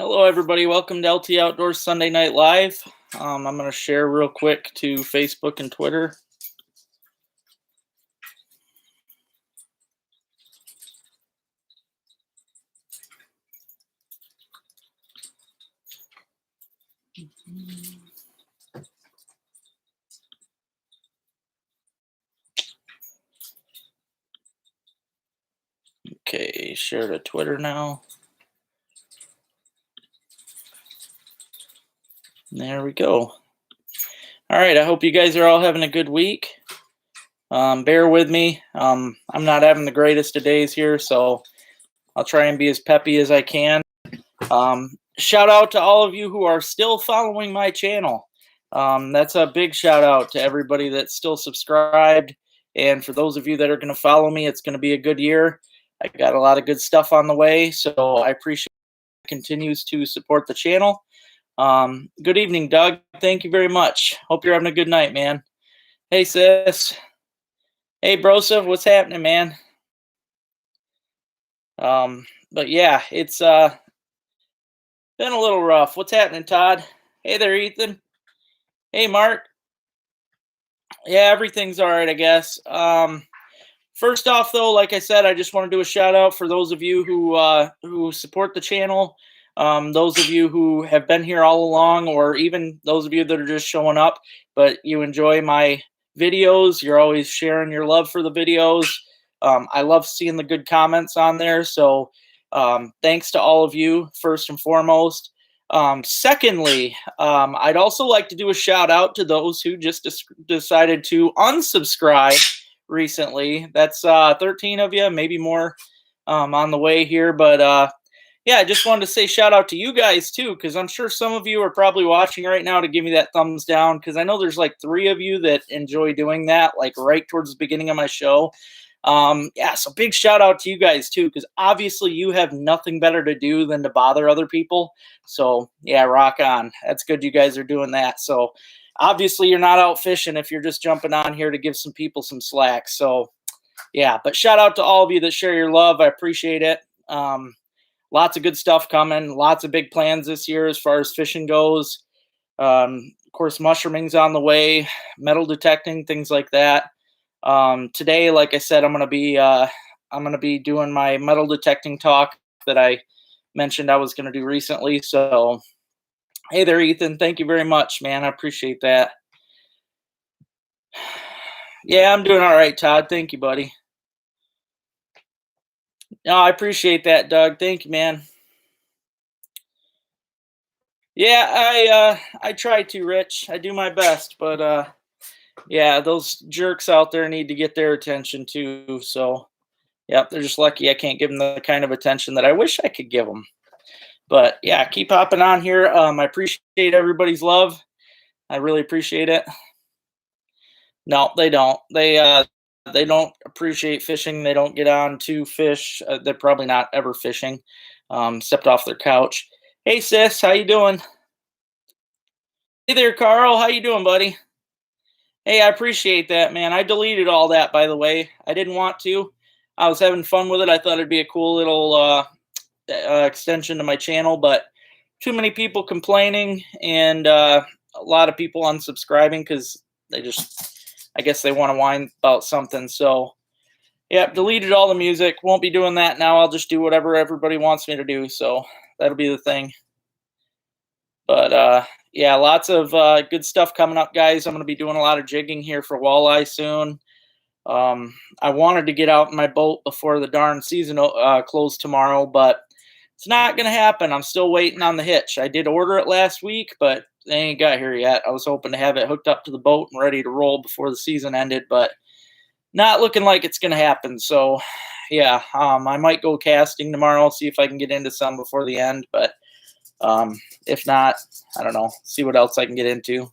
Hello, everybody. Welcome to LT Outdoors Sunday Night Live. I'm going to share real quick to Facebook and Twitter. Okay, share to Twitter now. There we go. All right, I hope you guys are all having a good week. Bear with me. I'm not having the greatest of days here, so I'll try and be as peppy as I can. Shout out to all of you who are still following my channel. That's a big shout out to everybody that's still subscribed. And for those of you that are going to follow me, it's going to be a good year. I got a lot of good stuff on the way, so I appreciate it. Continues to support the channel. Good evening, Doug. Thank you very much. Hope you're having a good night, man. Hey, sis. Hey, Brosa. What's happening, man? But yeah, it's been a little rough. What's happening, Todd? Hey there, Ethan. Hey, Mark. Yeah, everything's all right, I guess. First off, though, like I said, I just want to do a shout out for those of you who support the channel. Those of you who have been here all along, or even those of you that are just showing up, but you enjoy my videos. You're always sharing your love for the videos. I love seeing the good comments on there. So thanks to all of you, first and foremost. Secondly, I'd also like to do a shout out to those who just decided to unsubscribe recently. That's 13 of you, maybe more on the way here. But yeah, I just wanted to say shout out to you guys too, because I'm sure some of you are probably watching right now to give me that thumbs down, because I know there's like 3 of you that enjoy doing that, like right towards the beginning of my show. Yeah, so big shout out to you guys too, because obviously you have nothing better to do than to bother other people. So yeah, rock on. That's good you guys are doing that. So obviously you're not out fishing if you're just jumping on here to give some people some slack. So yeah, but shout out to all of you that share your love. I appreciate it. Lots of good stuff coming. Lots of big plans this year as far as fishing goes. Of course, mushrooming's on the way, metal detecting, things like that. Today, like I said, I'm gonna be doing my metal detecting talk that I mentioned I was gonna do recently. So, hey there, Ethan. Thank you very much, man. I appreciate that. Yeah, I'm doing all right, Todd. Thank you, buddy. No, I appreciate that, Doug. Thank you, man. Yeah, I try to, Rich. I do my best, but yeah, those jerks out there need to get their attention too. So, yep, they're just lucky I can't give them the kind of attention that I wish I could give them. But yeah, keep hopping on here. I appreciate everybody's love. I really appreciate it. No, they don't. They don't appreciate fishing. They don't get on to fish. They're probably not ever fishing, except off their couch. Hey sis, how you doing? Hey there, Carl. How you doing, buddy? Hey, I appreciate that, man. I deleted all that, by the way. I didn't want to. I was having fun with it. I thought it'd be a cool little extension to my channel, but too many people complaining and a lot of people unsubscribing because they just, I guess they want to whine about something. So, yeah, deleted all the music. Won't be doing that now. I'll just do whatever everybody wants me to do. So that'll be the thing. But yeah, lots of good stuff coming up, guys. I'm going to be doing a lot of jigging here for walleye soon. I wanted to get out in my boat before the darn season closed tomorrow, but it's not going to happen. I'm still waiting on the hitch. I did order it last week, but they ain't got here yet. I was hoping to have it hooked up to the boat and ready to roll before the season ended, but not looking like it's going to happen. So yeah, I might go casting tomorrow, see if I can get into some before the end, but if not, I don't know, see what else I can get into.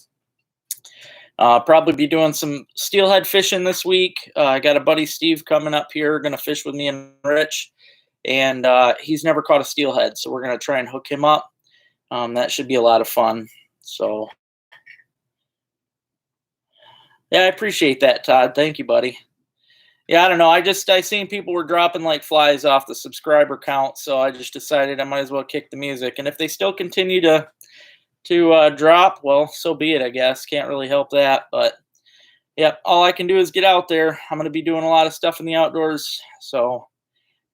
Probably be doing some steelhead fishing this week. I got a buddy, Steve, coming up here, going to fish with me and Rich, and he's never caught a steelhead, so we're going to try and hook him up. That should be a lot of fun. So, yeah, I appreciate that, Todd. Thank you, buddy. Yeah, I don't know. I seen people were dropping like flies off the subscriber count, so I just decided I might as well kick the music. And if they still continue to drop, well, so be it. I guess can't really help that. But yep, all I can do is get out there. I'm gonna be doing a lot of stuff in the outdoors. So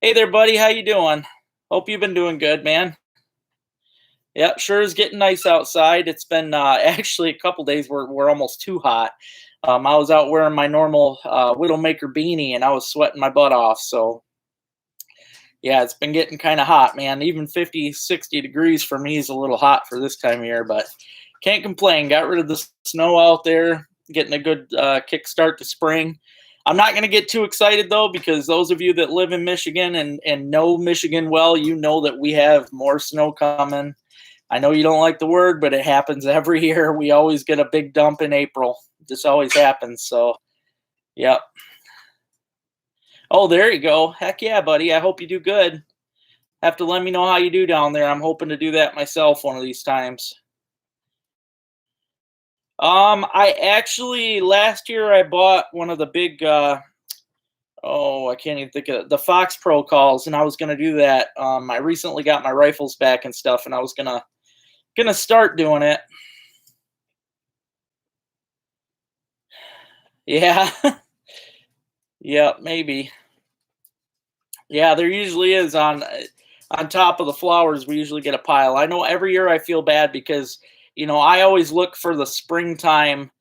hey there, buddy. How you doing? Hope you've been doing good, man. Yep, sure is getting nice outside. It's been actually a couple days where we're almost too hot. I was out wearing my normal Widowmaker beanie and I was sweating my butt off. So yeah, it's been getting kind of hot, man. Even 50, 60 degrees for me is a little hot for this time of year, but can't complain. Got rid of the snow out there, getting a good kickstart to spring. I'm not going to get too excited though, because those of you that live in Michigan and know Michigan well, you know that we have more snow coming. I know you don't like the word, but it happens every year. We always get a big dump in April. This always happens. So, yep. Oh, there you go. Heck yeah, buddy. I hope you do good. Have to let me know how you do down there. I'm hoping to do that myself one of these times. I actually last year I bought one of the big oh, I can't even think of it, the Fox Pro calls, and I was gonna do that. I recently got my rifles back and stuff, and I was gonna start doing it. Yeah, yeah, maybe. Yeah, there usually is on top of the flowers. We usually get a pile. I know every year I feel bad because I always look for the springtime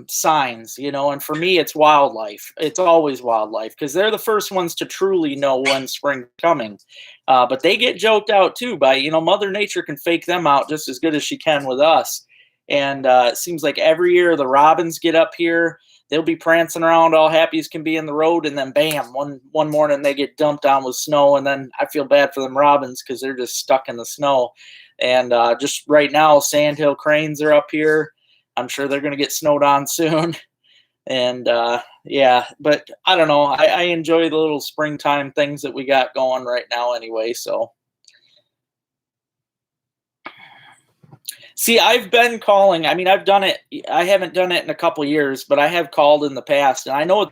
signs. And for me it's wildlife. It's always wildlife because they're the first ones to truly know when spring's coming. But they get joked out too by Mother Nature can fake them out just as good as she can with us. And it seems like every year the robins get up here, they'll be prancing around all happy as can be in the road, and then bam, one morning they get dumped on with snow, and then I feel bad for them robins because they're just stuck in the snow. And just right now, sandhill cranes are up here. I'm sure they're going to get snowed on soon. And yeah, but I don't know. I enjoy the little springtime things that we got going right now anyway. So see, I've been calling. I mean, I've done it. I haven't done it in a couple years, but I have called in the past, and I know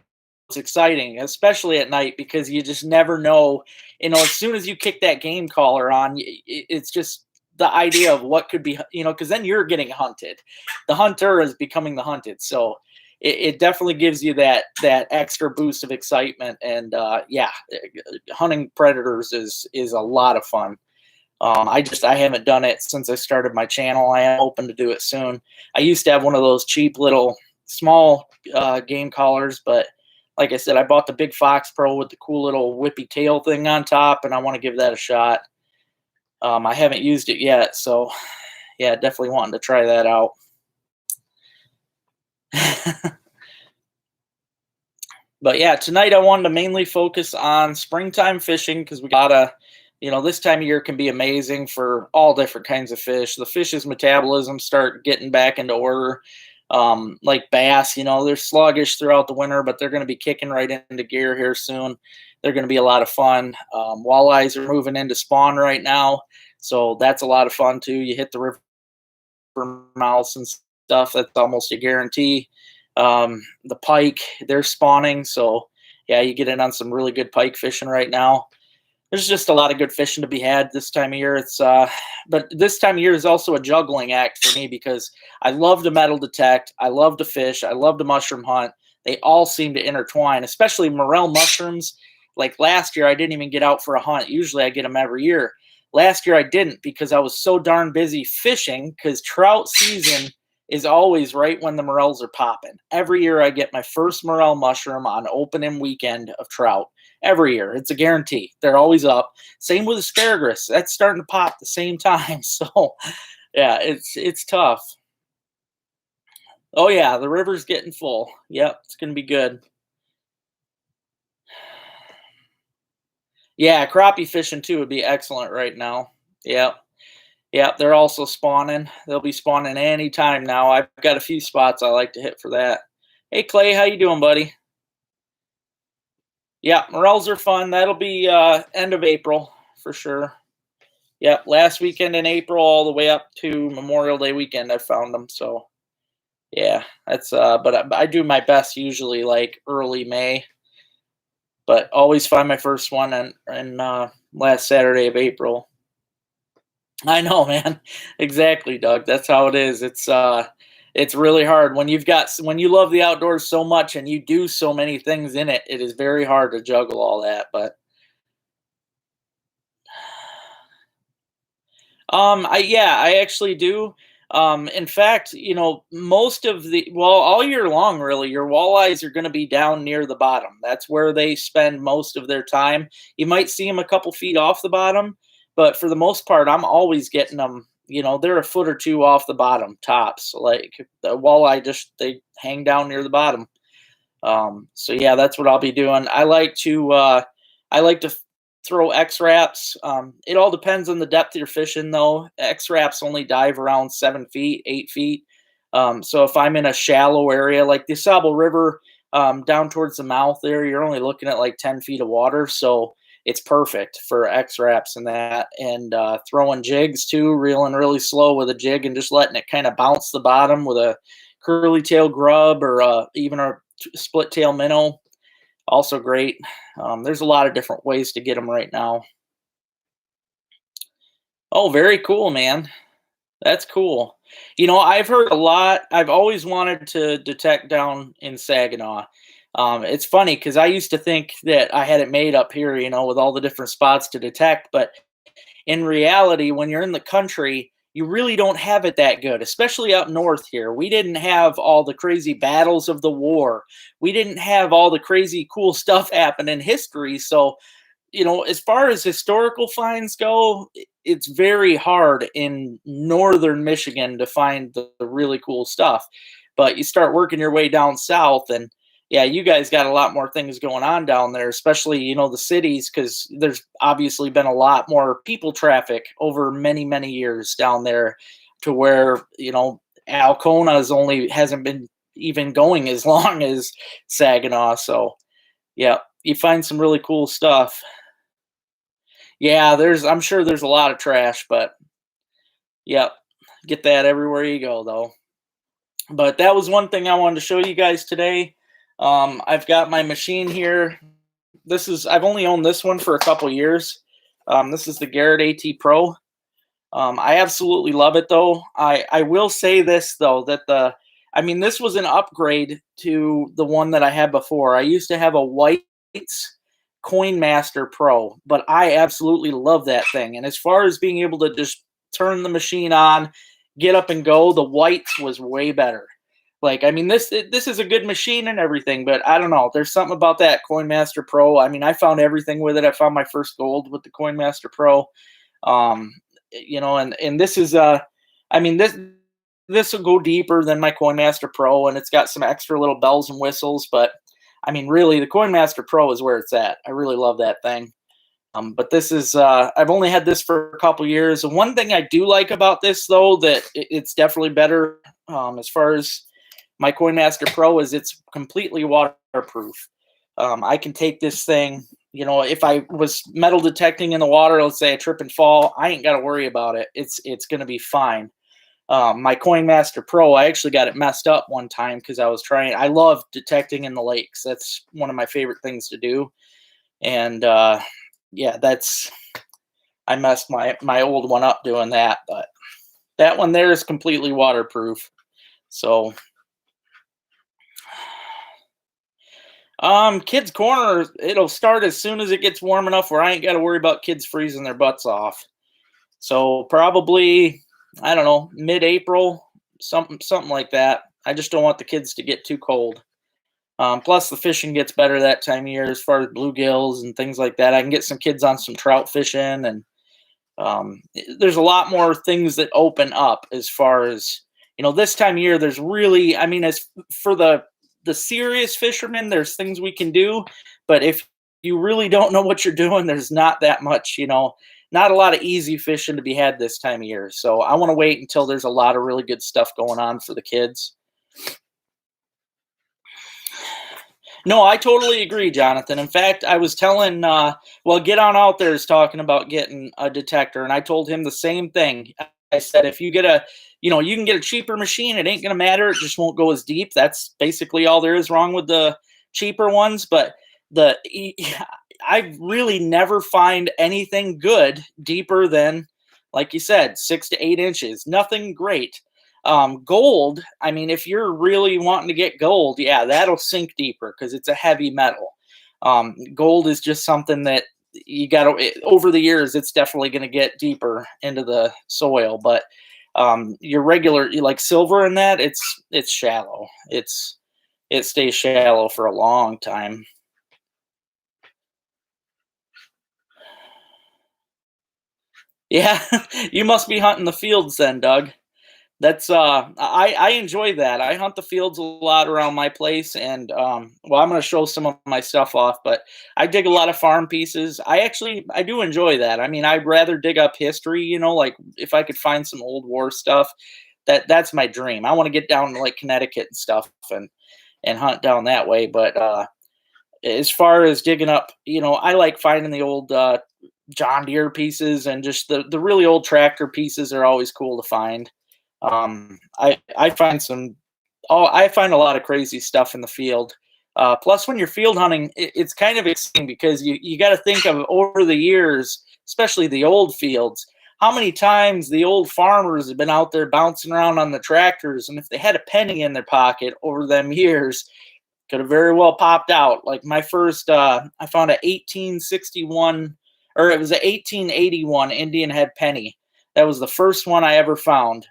it's exciting, especially at night, because you just never know. As soon as you kick that game caller on, it's just the idea of what could be. Because then you're getting hunted. The hunter is becoming the hunted. So it definitely gives you that extra boost of excitement, and yeah, hunting predators is a lot of fun. I haven't done it since I started my channel. I am hoping to do it soon. I used to have one of those cheap little small game collars, but like I said, I bought the big Fox Pro with the cool little whippy tail thing on top, and I want to give that a shot. I haven't used it yet, so yeah, definitely wanting to try that out. But yeah, tonight I wanted to mainly focus on springtime fishing because we gotta, this time of year can be amazing for all different kinds of fish. The fish's metabolism start getting back into order. Like bass, they're sluggish throughout the winter, but they're going to be kicking right into gear here soon. They're going to be a lot of fun. Walleyes are moving into spawn right now, so that's a lot of fun too. You hit the river mouths and stuff, that's almost a guarantee. The pike, they're spawning, so yeah, you get in on some really good pike fishing right now. There's just a lot of good fishing to be had this time of year. But this time of year is also a juggling act for me because I love to metal detect, I love to fish, I love to mushroom hunt. They all seem to intertwine, especially morel mushrooms. Like last year, I didn't even get out for a hunt. Usually, I get them every year. Last year, I didn't because I was so darn busy fishing. Because trout season is always right when the morels are popping. Every year, I get my first morel mushroom on opening weekend of trout every year. It's a guarantee. They're always up. Same with asparagus. That's starting to pop at the same time. So yeah, it's tough. Oh yeah, the river's getting full. Yep, it's gonna be good. Yeah, crappie fishing too would be excellent right now. Yep. Yep, they're also spawning. They'll be spawning any time now. I've got a few spots I like to hit for that. Hey Clay, how you doing, buddy? Yeah, morels are fun. That'll be end of April for sure. Yep, last weekend in April all the way up to Memorial Day weekend I found them. So yeah, that's but I do my best usually like early May. but always find my first one on last Saturday of April. I know, man. Exactly, Doug. That's how it is. It's really hard when when you love the outdoors so much and you do so many things in it. It is very hard to juggle all that. But I actually do. In fact, most of all year long, really, your walleyes are going to be down near the bottom. That's where they spend most of their time. You might see them a couple feet off the bottom, but for the most part, I'm always getting them. They're a foot or two off the bottom tops. Like the walleye, just they hang down near the bottom. So yeah, that's what I'll be doing. I like to throw X wraps. It all depends on the depth you're fishing, though. X wraps only dive around 7 feet, 8 feet. So if I'm in a shallow area like the Sable River, down towards the mouth there, you're only looking at like 10 feet of water. So it's perfect for X wraps and that. And throwing jigs too, reeling really slow with a jig and just letting it kind of bounce the bottom with a curly tail grub or even a split tail minnow. Also great. There's a lot of different ways to get them right now. Oh, very cool, man. That's cool. I've heard a lot. I've always wanted to detect down in Saginaw. It's funny because I used to think that I had it made up here, with all the different spots to detect. But in reality, when you're in the country, you really don't have it that good, especially up north here. We didn't have all the crazy battles of the war. We didn't have all the crazy cool stuff happen in history. So, as far as historical finds go, it's very hard in northern Michigan to find the really cool stuff. But you start working your way down south, and yeah, you guys got a lot more things going on down there, especially, the cities, because there's obviously been a lot more people traffic over many, many years down there to where, Alcona's only hasn't been even going as long as Saginaw. So, yeah, you find some really cool stuff. Yeah, I'm sure there's a lot of trash, but yep, get that everywhere you go though. But that was one thing I wanted to show you guys today. I've got my machine here. I've only owned this one for a couple years. This is the Garrett AT Pro. I absolutely love it though. I will say this though, that this was an upgrade to the one that I had before. I used to have a white Coin Master Pro, but I absolutely love that thing. And as far as being able to just turn the machine on, get up and go, the whites was way better. Like, this is a good machine and everything, but I don't know. There's something about that Coin Master Pro. I found everything with it. I found my first gold with the Coin Master Pro. And this is this will go deeper than my Coin Master Pro, and it's got some extra little bells and whistles, but really, the Coin Master Pro is where it's at. I really love that thing. But this is, I've only had this for a couple years. And one thing I do like about this, though, that it's definitely better as far as my Coin Master Pro is it's completely waterproof. I can take this thing, if I was metal detecting in the water, let's say I trip and fall, I ain't got to worry about it. It's going to be fine. My Coin Master Pro, I actually got it messed up one time because I love detecting in the lakes. That's one of my favorite things to do. And yeah, I messed my old one up doing that, but that one there is completely waterproof. So Kids Corner, it'll start as soon as it gets warm enough where I ain't got to worry about kids freezing their butts off. So probably, I don't know, mid-April, something like that. I just don't want the kids to get too cold. Plus, the fishing gets better that time of year as far as bluegills and things like that. I can get some kids on some trout fishing, and there's a lot more things that open up as far as this time of year. There's really, as for the serious fishermen, there's things we can do, but if you really don't know what you're doing, there's not that much, not a lot of easy fishing to be had this time of year. So I want to wait until there's a lot of really good stuff going on for the kids. No, I totally agree, Jonathan. In fact, I was telling, Get On Out There is talking about getting a detector, and I told him the same thing. I said, if you get you can get a cheaper machine, it ain't going to matter. It just won't go as deep. That's basically all there is wrong with the cheaper ones. But the I really never find anything good deeper than, like you said, 6 to 8 inches. Nothing great. Gold. I mean, if you're really wanting to get gold, yeah, that'll sink deeper because it's a heavy metal. Gold is just something that you got to. Over the years, it's definitely going to get deeper into the soil. But your regular, like silver, and that, it's shallow. It stays shallow for a long time. Yeah, you must be hunting the fields then, Doug. That's I enjoy that. I hunt the fields a lot around my place, and well, I'm going to show some of my stuff off, but I dig a lot of farm pieces. I do enjoy that. I mean, I'd rather dig up history, like if I could find some old war stuff, that's my dream. I want to get down to like Connecticut and stuff and hunt down that way, but as far as digging up, I like finding the old John Deere pieces, and just the really old tractor pieces are always cool to find. I find I find a lot of crazy stuff in the field. Plus, when you're field hunting, it's kind of exciting because you got to think of over the years, especially the old fields, how many times the old farmers have been out there bouncing around on the tractors, and if they had a penny in their pocket over them years, could have very well popped out. Like my first, I found a 1861, or it was a 1881 Indian head penny. That was the first one I ever found.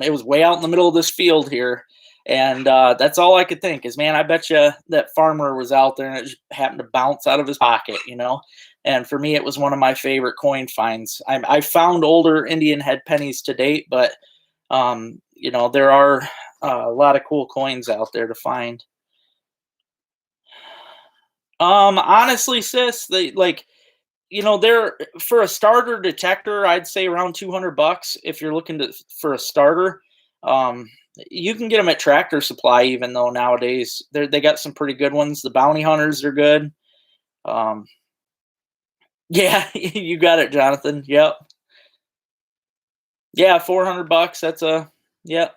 It was way out in the middle of this field here, and that's all I could think is, man, I bet you that farmer was out there and it just happened to bounce out of his pocket. And for me, it was one of my favorite coin finds. I found older Indian head pennies to date, but there are a lot of cool coins out there to find. Honestly, sis, they like, they're for a starter detector, I'd say around 200 bucks if you're looking for a starter. Um, you can get them at Tractor Supply, even though nowadays they got some pretty good ones. The bounty hunters are good. Um, yeah, you got it, Jonathan. Yep. Yeah, 400 bucks. That's a yep.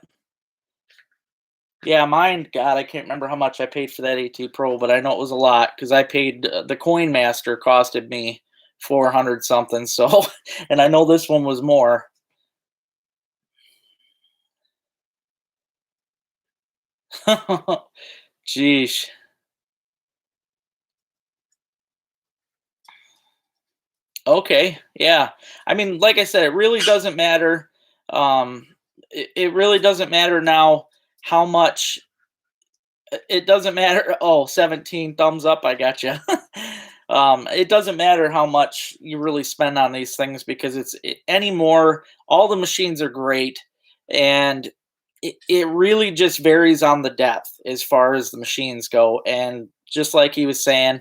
Yeah, mine, God, I can't remember how much I paid for that A2 Pro, but I know it was a lot because I paid the Coin Master costed me 400 something. So, and I know this one was more. Jeez. Okay. Yeah. I mean, like I said, it really doesn't matter. It really doesn't matter now how much. It doesn't matter. Oh, 17 thumbs up. I got you. It doesn't matter how much you really spend on these things because anymore. All the machines are great, and it really just varies on the depth as far as the machines go. And just like he was saying,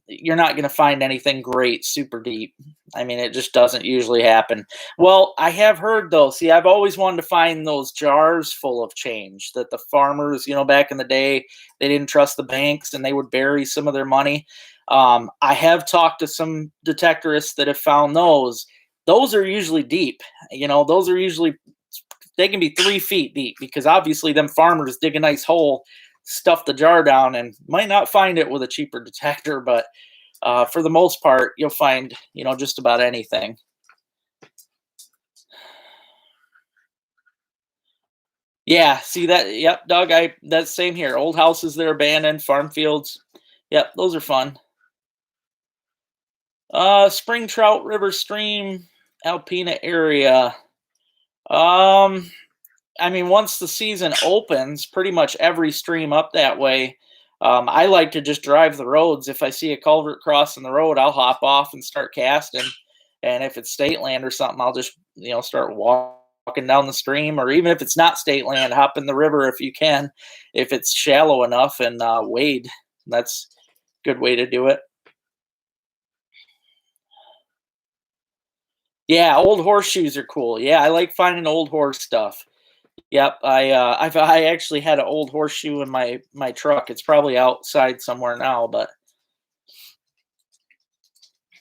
you're not going to find anything great super deep. I mean, it just doesn't usually happen. Well, I have heard though. See, I've always wanted to find those jars full of change that the farmers, back in the day, they didn't trust the banks and they would bury some of their money. I have talked to some detectorists that have found those. Those are usually deep. Those are usually they can be 3 feet deep because obviously them farmers dig a nice hole, stuff the jar down, and might not find it with a cheaper detector, but for the most part, you'll find just about anything. Yeah, see that? Yep, Doug. That's same here. Old houses that are abandoned, farm fields. Yep, those are fun. Spring trout, river, stream, Alpena area. Um, I mean, once the season opens, pretty much every stream up that way. I like to just drive the roads. If I see a culvert crossing the road, I'll hop off and start casting. And if it's state land or something, I'll just start walking down the stream. Or even if it's not state land, hop in the river if you can, if it's shallow enough, and wade. That's a good way to do it. Yeah, old horseshoes are cool. Yeah, I like finding old horse stuff. Yep, I actually had an old horseshoe in my truck. It's probably outside somewhere now, but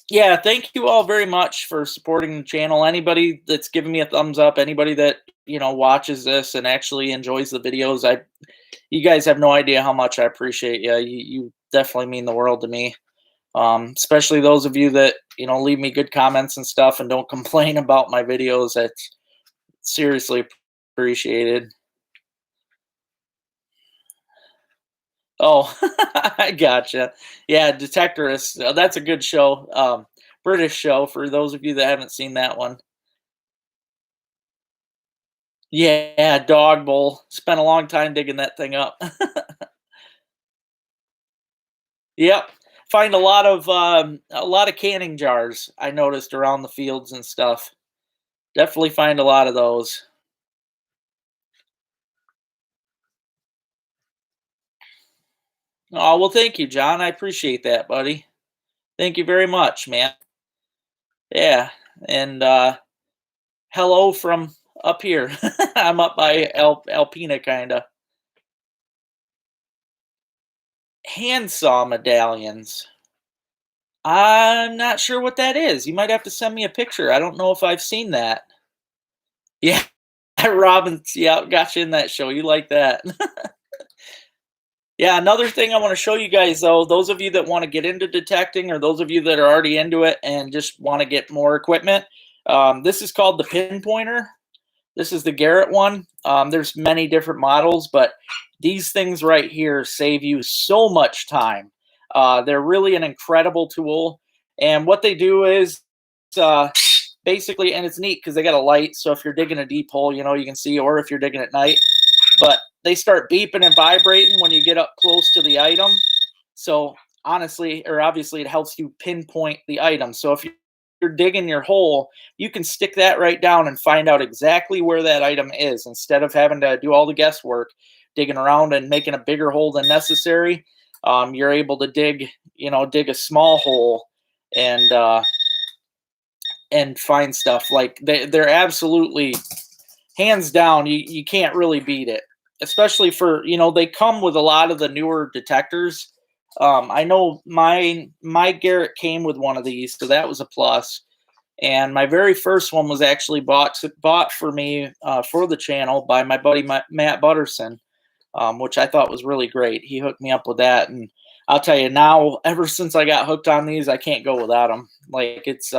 yeah, thank you all very much for supporting the channel. Anybody that's giving me a thumbs up, anybody that watches this and actually enjoys the videos, you guys have no idea how much I appreciate you. You definitely mean the world to me. Especially those of you that leave me good comments and stuff and don't complain about my videos. That's seriously appreciated. Oh, I gotcha. Yeah, Detectorist. That's a good show. British show for those of you that haven't seen that one. Yeah, dog bowl. Spent a long time digging that thing up. Yep. Find a lot of canning jars I noticed around the fields and stuff. Definitely find a lot of those. Oh, well, thank you, John. I appreciate that, buddy. Thank you very much, man. Yeah. And hello from up here. I'm up by Alpena kinda. Handsaw medallions. I'm not sure what that is. You might have to send me a picture. I don't know if I've seen that. Yeah, Robin's. Yeah, got you in that show. You like that? Yeah. Another thing I want to show you guys, though, those of you that want to get into detecting, or those of you that are already into it and just want to get more equipment, this is called the pinpointer. This is the Garrett one. There's many different models, but these things right here save you so much time. They're really an incredible tool. And what they do is uh, basically, and it's neat because they got a light. So if you're digging a deep hole, you can see, or if you're digging at night, but they start beeping and vibrating when you get up close to the item. So honestly, or obviously, it helps you pinpoint the item. So if you're digging your hole, you can stick that right down and find out exactly where that item is instead of having to do all the guesswork, digging around and making a bigger hole than necessary. You're able to dig a small hole and find stuff. Like they're absolutely hands down. You can't really beat it, especially for they come with a lot of the newer detectors. I know my Garrett came with one of these, so that was a plus. And my very first one was actually bought for me for the channel by my buddy Matt Butterson, which I thought was really great. He hooked me up with that, and I'll tell you now, ever since I got hooked on these, I can't go without them. Like it's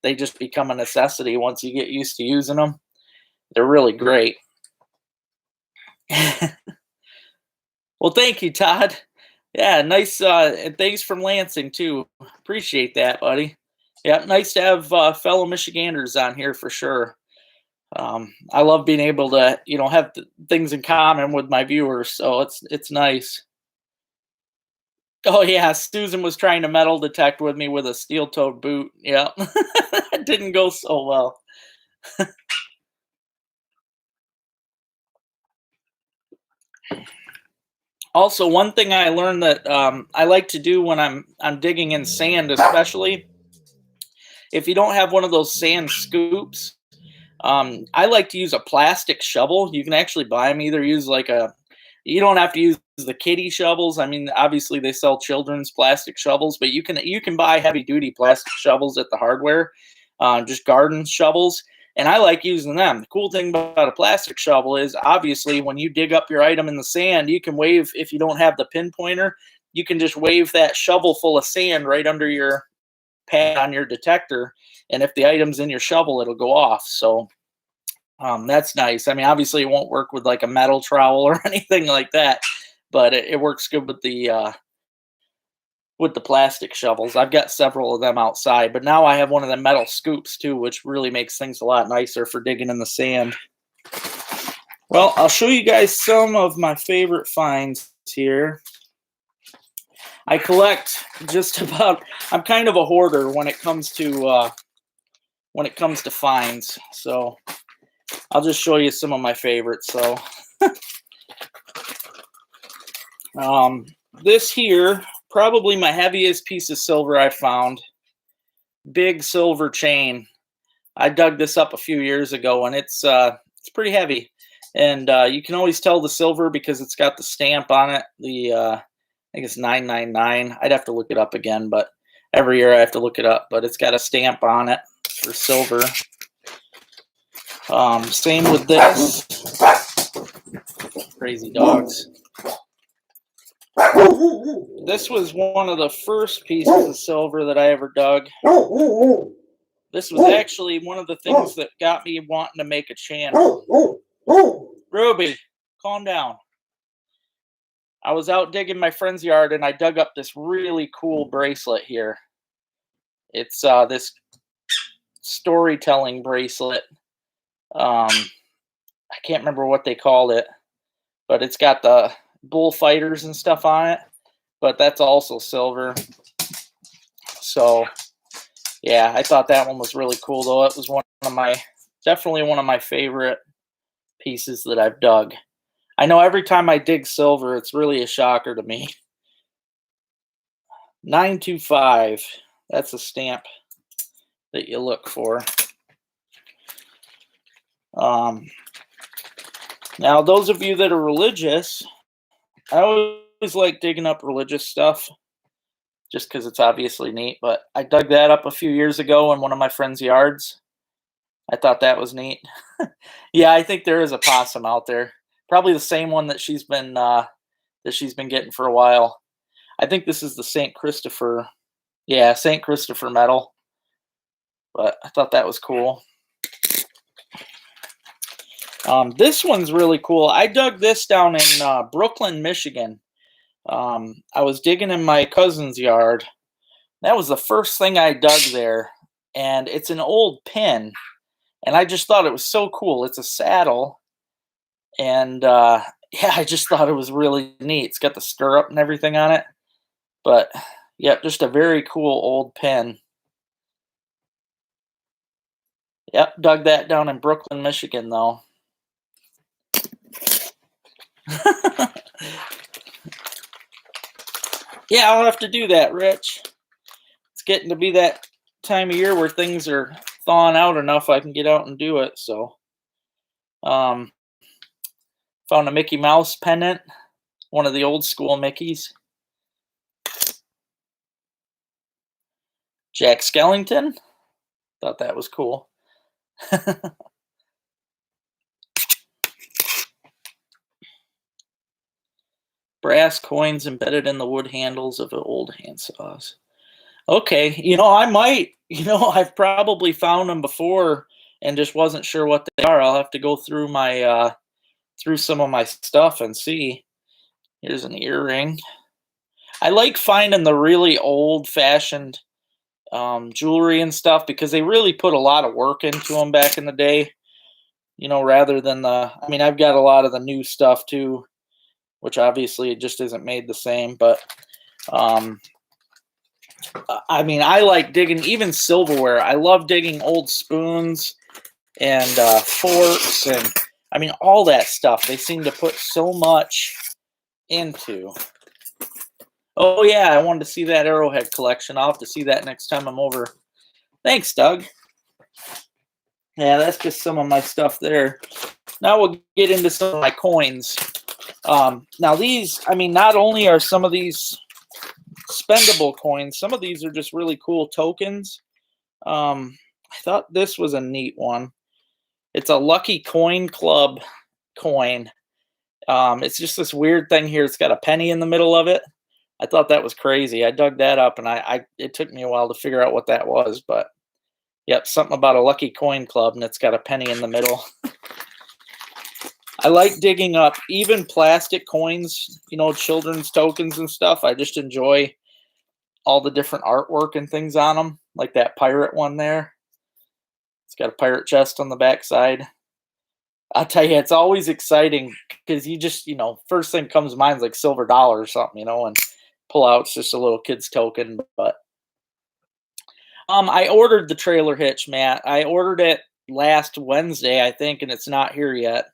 they just become a necessity once you get used to using them. They're really great. Well, thank you, Todd. Yeah, nice. And thanks from Lansing too. Appreciate that, buddy. Yeah, nice to have fellow Michiganders on here for sure. I love being able to, have things in common with my viewers, so it's nice. Oh yeah, Susan was trying to metal detect with me with a steel-toed boot. Yeah, it didn't go so well. Also, one thing I learned that I like to do when I'm digging in sand, especially if you don't have one of those sand scoops, I like to use a plastic shovel. You can actually buy them. Either use like a, you don't have to use the kiddie shovels. I mean, obviously they sell children's plastic shovels, but you can buy heavy duty plastic shovels at the hardware, just garden shovels. And I like using them. The cool thing about a plastic shovel is obviously when you dig up your item in the sand, you can wave, if you don't have the pinpointer, you can just wave that shovel full of sand right under your pad on your detector. And if the item's in your shovel, it'll go off. So that's nice. I mean, obviously, it won't work with like a metal trowel or anything like that, but it works good with the plastic shovels. I've got several of them outside, but now I have one of the metal scoops too, which really makes things a lot nicer for digging in the sand. Well, I'll show you guys some of my favorite finds here. I collect just about. I'm kind of a hoarder when it comes to finds. So I'll just show you some of my favorites. So this here, probably my heaviest piece of silver I found. Big silver chain. I dug this up a few years ago, and it's pretty heavy. And you can always tell the silver because it's got the stamp on it. I think it's 999. I'd have to look it up again, but every year I have to look it up. But it's got a stamp on it for silver. Same with this. Crazy dogs. This was one of the first pieces of silver that I ever dug. This was actually one of the things that got me wanting to make a channel. Ruby, calm down. I was out digging my friend's yard and I dug up this really cool bracelet here. It's this storytelling bracelet. I can't remember what they called it, but it's got the bullfighters and stuff on it. But that's also silver. So yeah, I thought that one was really cool though. It was definitely one of my favorite pieces that I've dug. I know every time I dig silver, it's really a shocker to me. 925. That's a stamp that you look for. Now, those of you that are religious, I always like digging up religious stuff just because it's obviously neat. But I dug that up a few years ago in one of my friend's yards. I thought that was neat. Yeah, I think there is a possum out there. Probably the same one that she's been getting for a while. I think this is the St. Christopher. Yeah, St. Christopher medal. But I thought that was cool. This one's really cool. I dug this down in Brooklyn, Michigan. I was digging in my cousin's yard. That was the first thing I dug there. And it's an old pin. And I just thought it was so cool. It's a saddle. And yeah, I just thought it was really neat. It's got the stirrup and everything on it. But yeah, just a very cool old pin. Yep, dug that down in Brooklyn, Michigan, though. Yeah, I'll have to do that, Rich. It's getting to be that time of year where things are thawing out enough I can get out and do it. So, found a Mickey Mouse pendant, one of the old school Mickeys. Jack Skellington. Thought that was cool. Brass coins embedded in the wood handles of old handsaws. Okay, I might, I've probably found them before and just wasn't sure what they are. I'll have to go through my through some of my stuff and see. Here's an earring. I like finding the really old-fashioned jewelry and stuff because they really put a lot of work into them back in the day. Rather than I've got a lot of the new stuff too, which obviously it just isn't made the same. But I like digging even silverware. I love digging old spoons and forks and all that stuff. They seem to put so much into. Oh yeah, I wanted to see that arrowhead collection. I'll have to see that next time I'm over. Thanks, Doug. Yeah, that's just some of my stuff there. Now we'll get into some of my coins. Now these, not only are some of these spendable coins, some of these are just really cool tokens. I thought this was a neat one. It's a Lucky Coin Club coin. It's just this weird thing here. It's got a penny in the middle of it. I thought that was crazy. I dug that up, and it took me a while to figure out what that was, but yep, something about a Lucky Coin Club, and it's got a penny in the middle. I like digging up even plastic coins, children's tokens and stuff. I just enjoy all the different artwork and things on them, like that pirate one there. It's got a pirate chest on the back side. I'll tell you, it's always exciting because you just, first thing comes to mind is like silver dollar or something, and pull out it's just a little kid's token. But I ordered the trailer hitch, Matt. I ordered it last Wednesday, I think, and it's not here yet.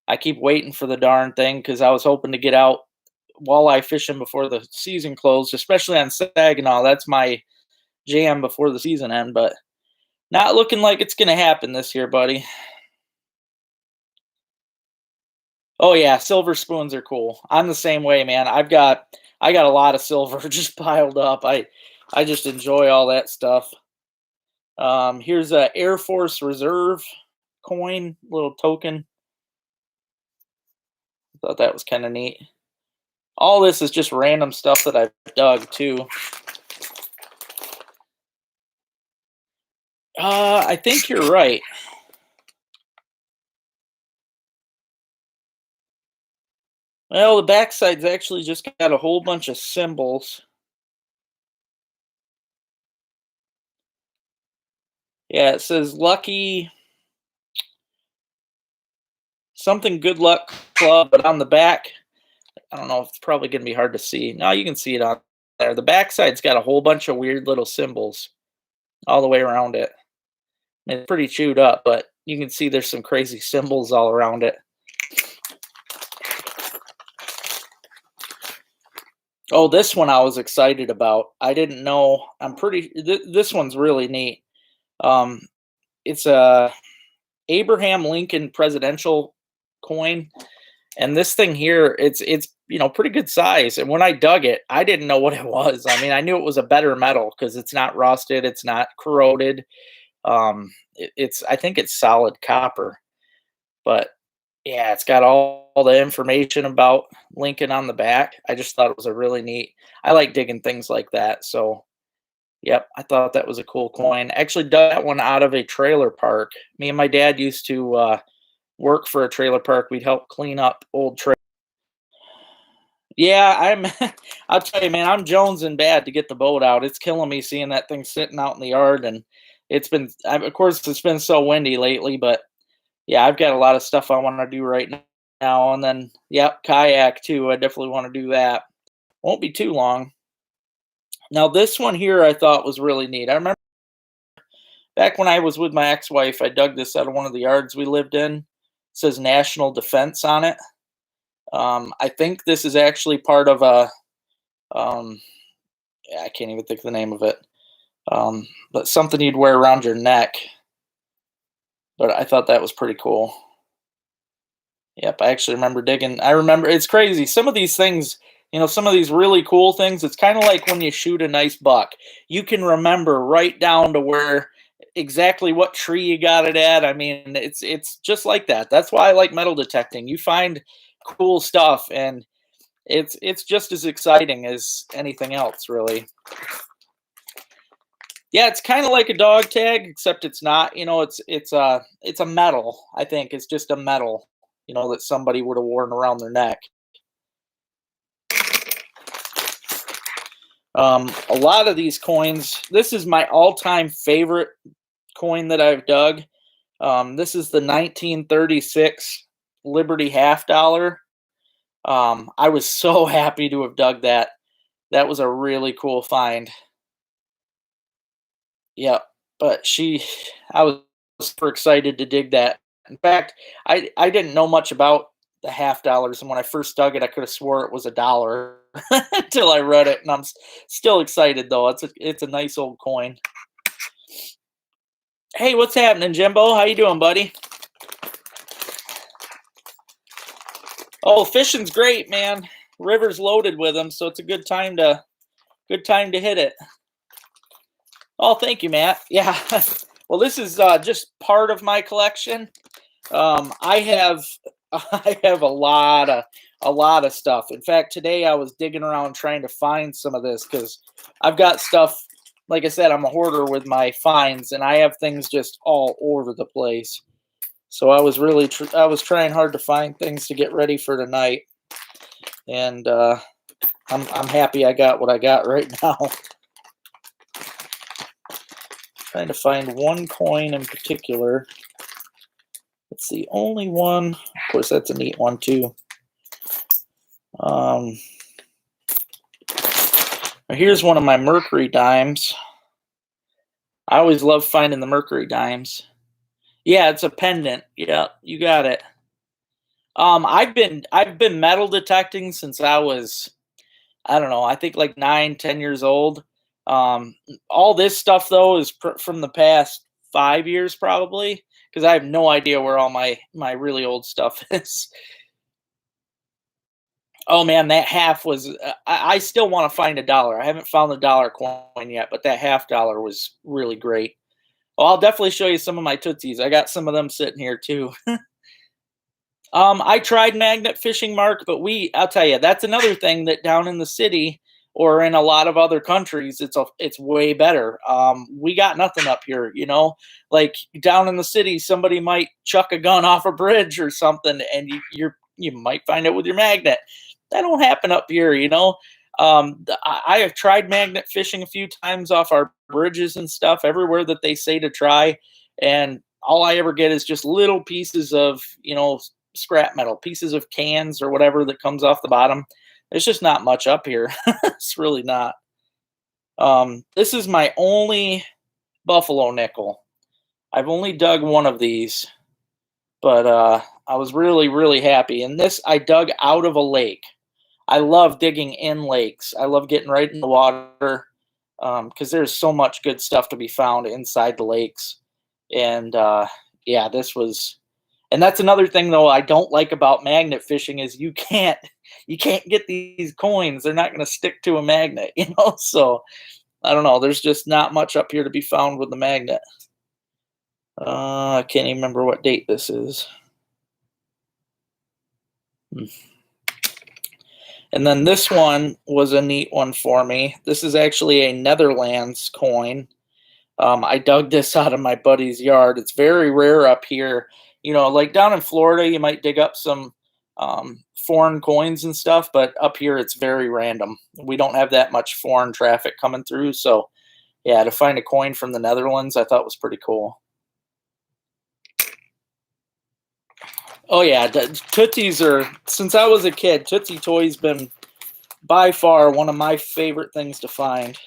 I keep waiting for the darn thing because I was hoping to get out walleye fishing before the season closed, especially on Saginaw. That's my jam before the season end, but not looking like it's going to happen this year, buddy. Oh yeah, silver spoons are cool. I'm the same way, man. I got a lot of silver just piled up. I just enjoy all that stuff. Here's a Air Force Reserve coin, little token. Thought that was kind of neat. All this is just random stuff that I've dug too. I think you're right. Well, the backside's actually just got a whole bunch of symbols. Yeah, it says lucky something good luck club, but on the back, I don't know, it's probably going to be hard to see. No, you can see it on there. The backside's got a whole bunch of weird little symbols all the way around it. It's pretty chewed up, but you can see there's some crazy symbols all around it. Oh, this one I was excited about. I didn't know. I'm pretty. This one's really neat. Um, it's a Abraham Lincoln presidential coin, and this thing here, it's pretty good size. And when I dug it, I didn't know what it was. I mean, I knew it was a better metal because it's not rusted, it's not corroded. It's I think it's solid copper, but yeah, it's got all the information about Lincoln on the back. I just thought it was a really neat. I like digging things like that. So, yep, I thought that was a cool coin. Actually, dug that one out of a trailer park. Me and my dad used to work for a trailer park. We'd help clean up old trailers. Yeah, I'll tell you, man, I'm jonesing bad to get the boat out. It's killing me seeing that thing sitting out in the yard, and of course, it's been so windy lately. But yeah, I've got a lot of stuff I want to do right now, and then yep, kayak too. I definitely want to do that. Won't be too long. Now, this one here I thought was really neat. I remember back when I was with my ex-wife, I dug this out of one of the yards we lived in. It says National Defense on it. I think this is actually part of a um, yeah, I can't even think of the name of it. But something you'd wear around your neck. But I thought that was pretty cool. Yep, I actually remember digging. I remember it's crazy. Some of these things, some of these really cool things, it's kind of like when you shoot a nice buck. You can remember right down to where exactly what tree you got it at. I mean, it's just like that. That's why I like metal detecting. You find cool stuff and it's just as exciting as anything else, really. Yeah, it's kind of like a dog tag, except it's not. It's a metal. I think it's just a metal. That somebody would have worn around their neck. A lot of these coins. This is my all-time favorite coin that I've dug. This is the 1936 Liberty half dollar. I was so happy to have dug that. That was a really cool find. Yeah, but I was super excited to dig that. In fact, I didn't know much about the half dollars, and when I first dug it, I could have swore it was a dollar until I read it, and still excited though. It's a nice old coin. Hey, what's happening, Jimbo? How you doing, buddy? Oh, fishing's great, man. River's loaded with them, so it's a good time to hit it. Oh, thank you, Matt. Yeah. Well, this is just part of my collection. I have I have a lot of stuff. In fact, today I was digging around trying to find some of this because I've got stuff. Like I said, I'm a hoarder with my finds, and I have things just all over the place. So I was trying hard to find things to get ready for tonight, and I'm happy I got what I got right now. Trying to find one coin in particular. It's the only one. Of course, that's a neat one too. Um, Here's one of my Mercury dimes. I always love finding the Mercury dimes. Yeah, it's a pendant. Yeah, you got it. I've been metal detecting since I was, I don't know, I think like 9, 10 years old. Um, all this stuff though is from the past 5 years probably because I have no idea where all my really old stuff is. Oh man, that half was. I still want to find a dollar. I haven't found the dollar coin yet, but that half dollar was really great. Well, I'll definitely show you some of my tootsies. I got some of them sitting here too. I tried magnet fishing, Mark, but I'll tell you, that's another thing that down in the city or in a lot of other countries, it's way better. We got nothing up here, like down in the city, somebody might chuck a gun off a bridge or something, and you might find it with your magnet. That don't happen up here, I have tried magnet fishing a few times off our bridges and stuff, everywhere that they say to try, and all I ever get is just little pieces of, scrap metal, pieces of cans or whatever that comes off the bottom. There's just not much up here. It's really not. This is my only buffalo nickel. I've only dug one of these, but I was really, really happy. And this I dug out of a lake. I love digging in lakes. I love getting right in the water because there's so much good stuff to be found inside the lakes. And yeah, and that's another thing though I don't like about magnet fishing is you can't get these coins. They're not going to stick to a magnet, So I don't know. There's just not much up here to be found with the magnet. I can't even remember what date this is. And then this one was a neat one for me. This is actually a Netherlands coin. I dug this out of my buddy's yard. It's very rare up here. Like down in Florida, you might dig up some foreign coins and stuff, but up here it's very random. We don't have that much foreign traffic coming through. So, yeah, to find a coin from the Netherlands, I thought was pretty cool. Oh, yeah, Tootsies since I was a kid, Tootsie Toys been by far one of my favorite things to find.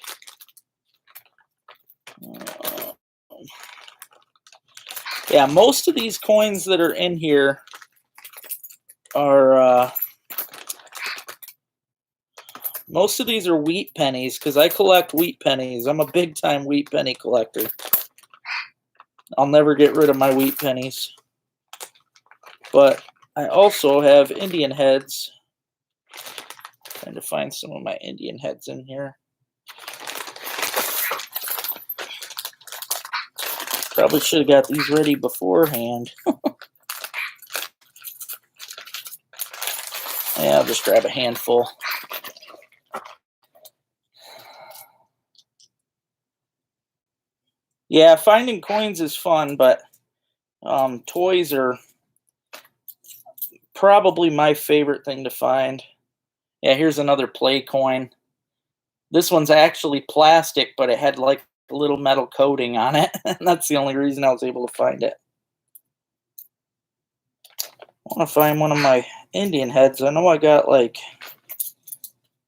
Yeah, most of these coins that are in here are most of these are wheat pennies because I collect wheat pennies. I'm a big time wheat penny collector. I'll never get rid of my wheat pennies. But I also have Indian heads. Trying to find some of my Indian heads in here. Probably should have got these ready beforehand. Yeah, I'll just grab a handful. Yeah, finding coins is fun, but toys are probably my favorite thing to find. Yeah, here's another play coin. This one's actually plastic, but it had like a little metal coating on it. And that's the only reason I was able to find it. I want to find one of my Indian heads. I know I got like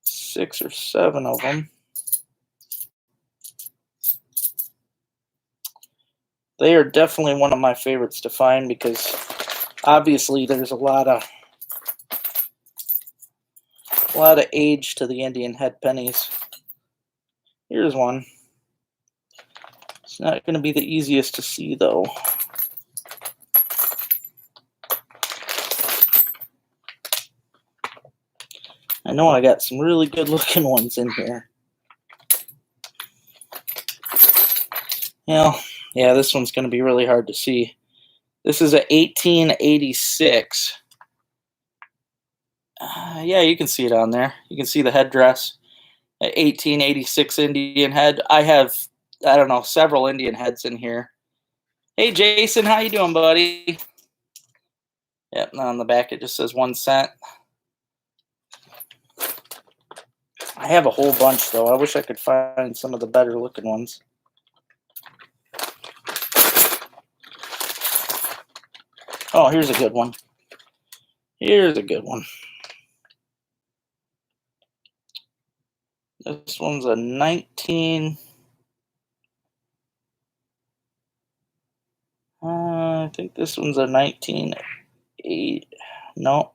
6 or 7 of them. They are definitely one of my favorites to find because obviously there's a lot of age to the Indian head pennies. Here's one. It's not going to be the easiest to see though. I know I got some really good looking ones in here. Yeah, this one's going to be really hard to see. This is a 1886. Yeah, you can see it on there. You can see the headdress. 1886 Indian head. I have, I don't know, several Indian heads in here. Hey, Jason, how you doing, buddy? Yep, on the back it just says 1 cent. I have a whole bunch, though. I wish I could find some of the better looking ones. Oh, here's a good one. Here's a good one. This one's a 19... I think this one's a 1980. No,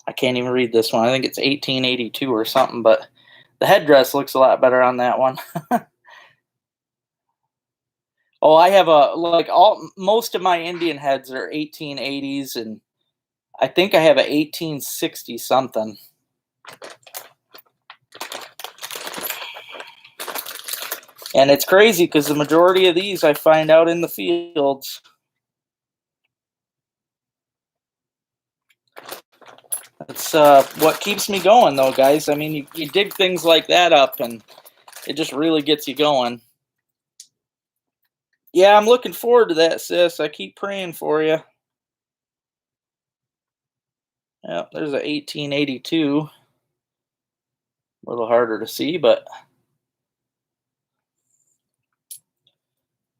I can't even read this one. I think it's 1882 or something, but the headdress looks a lot better on that one. Oh, I have most of my Indian heads are 1880s, and I think I have a 1860 something. And it's crazy because the majority of these I find out in the fields. That's what keeps me going, though, guys. I mean, you dig things like that up, and it just really gets you going. Yeah, I'm looking forward to that, sis. I keep praying for you. Yep, there's a 1882. A little harder to see, but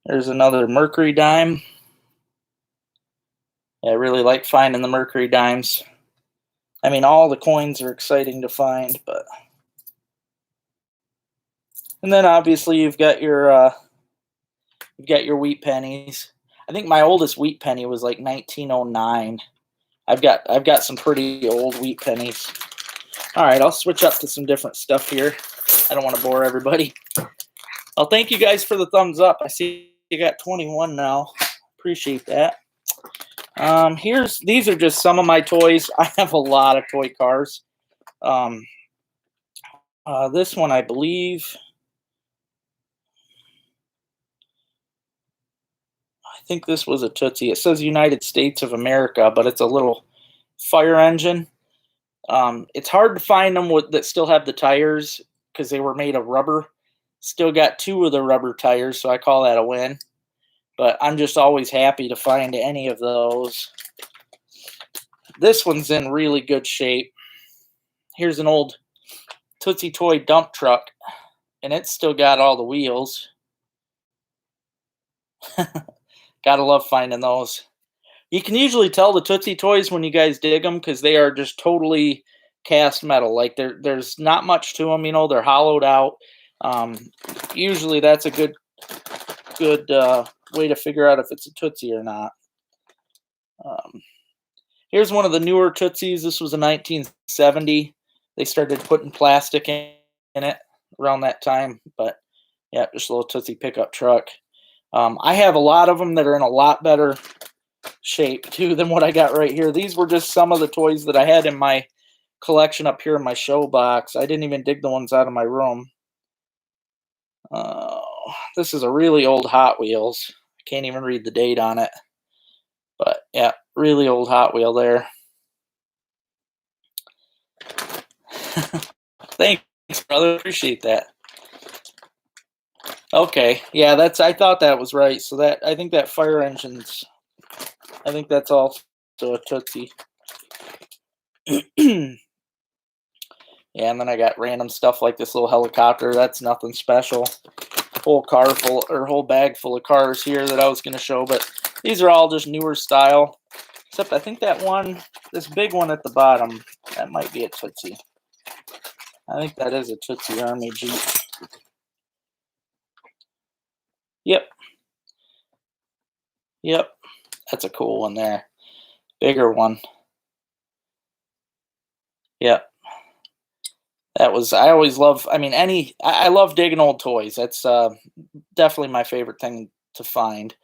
there's another Mercury dime. Yeah, I really like finding the Mercury dimes. I mean, all the coins are exciting to find, but and then obviously you've got your wheat pennies. I think my oldest wheat penny was like 1909. I've got some pretty old wheat pennies. All right, I'll switch up to some different stuff here. I don't want to bore everybody. Well, thank you guys for the thumbs up. I see you got 21 now. Appreciate that. These are just some of my toys. I have a lot of toy cars. Um, this one, I believe, I think this was a Tootsie. It says United States of America, but it's a little fire engine. It's hard to find them that still have the tires because they were made of rubber. Still got two of the rubber tires, so I call that a win. But I'm just always happy to find any of those. This one's in really good shape. Here's an old Tootsie Toy dump truck, and it's still got all the wheels. Gotta love finding those. You can usually tell the Tootsie Toys when you guys dig them because they are just totally cast metal. Like there's not much to them, you know. They're hollowed out. Usually that's a good way to figure out if it's a Tootsie or not. Here's one of the newer Tootsies. This was a 1970. They started putting plastic in it around that time, but yeah, just a little Tootsie pickup truck. I have a lot of them that are in a lot better shape too than what I got right here. These were just some of the toys that I had in my collection up here in my show box. I didn't even dig the ones out of my room. This is a really old Hot Wheels. I can't even read the date on it. But yeah, really old Hot Wheel there. Thanks, brother. Appreciate that. Okay, yeah, I thought that was right. So that I think that fire engine's. I think that's also a Tootsie. Yeah, and then I got random stuff like this little helicopter. That's nothing special. Whole bag full of cars here that I was going to show, but these are all just newer style. Except I think that one, this big one at the bottom, that might be a Tootsie. I think that is a Tootsie Army Jeep. Yep. Yep. That's a cool one there. Bigger one. Yep. I always love, I mean, I love digging old toys. That's definitely my favorite thing to find.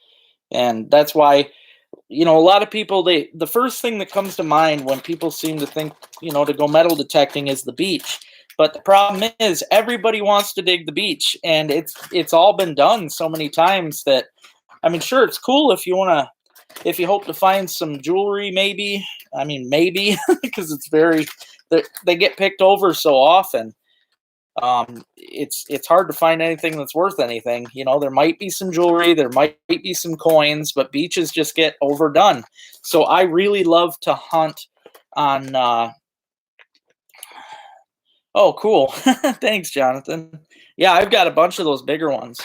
And that's why, you know, a lot of people, the first thing that comes to mind when people seem to think, you know, to go metal detecting is the beach. But the problem is everybody wants to dig the beach, and it's all been done so many times that, I mean, sure, it's cool if you hope to find some jewelry, maybe. I mean, maybe because they get picked over so often. It's hard to find anything that's worth anything. You know, there might be some jewelry, there might be some coins, but beaches just get overdone. So I really love to hunt on. Oh, cool! Thanks, Jonathan. Yeah, I've got a bunch of those bigger ones.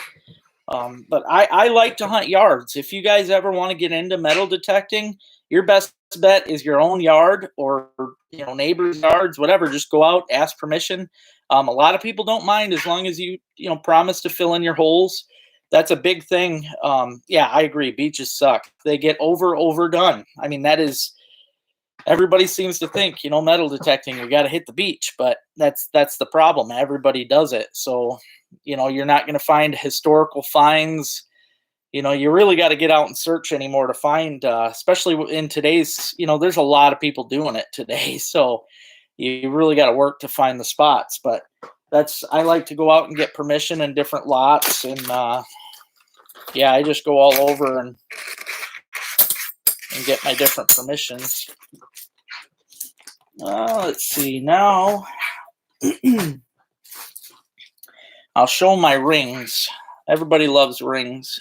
But I like to hunt yards. If you guys ever want to get into metal detecting, your best bet is your own yard or, you know, neighbors' yards, whatever. Just go out, ask permission. A lot of people don't mind as long as you know, promise to fill in your holes. That's a big thing. Yeah, I agree. Beaches suck. They get overdone. I mean, that is, everybody seems to think, you know, metal detecting, we got to hit the beach, but that's the problem. Everybody does it. So, you know, you're not going to find historical finds. You know, you really got to get out and search anymore to find, especially in today's, you know, there's a lot of people doing it today. So you really got to work to find the spots. But I like to go out and get permission in different lots. And yeah, I just go all over and get my different permissions. Let's see now. I'll show my rings. Everybody loves rings.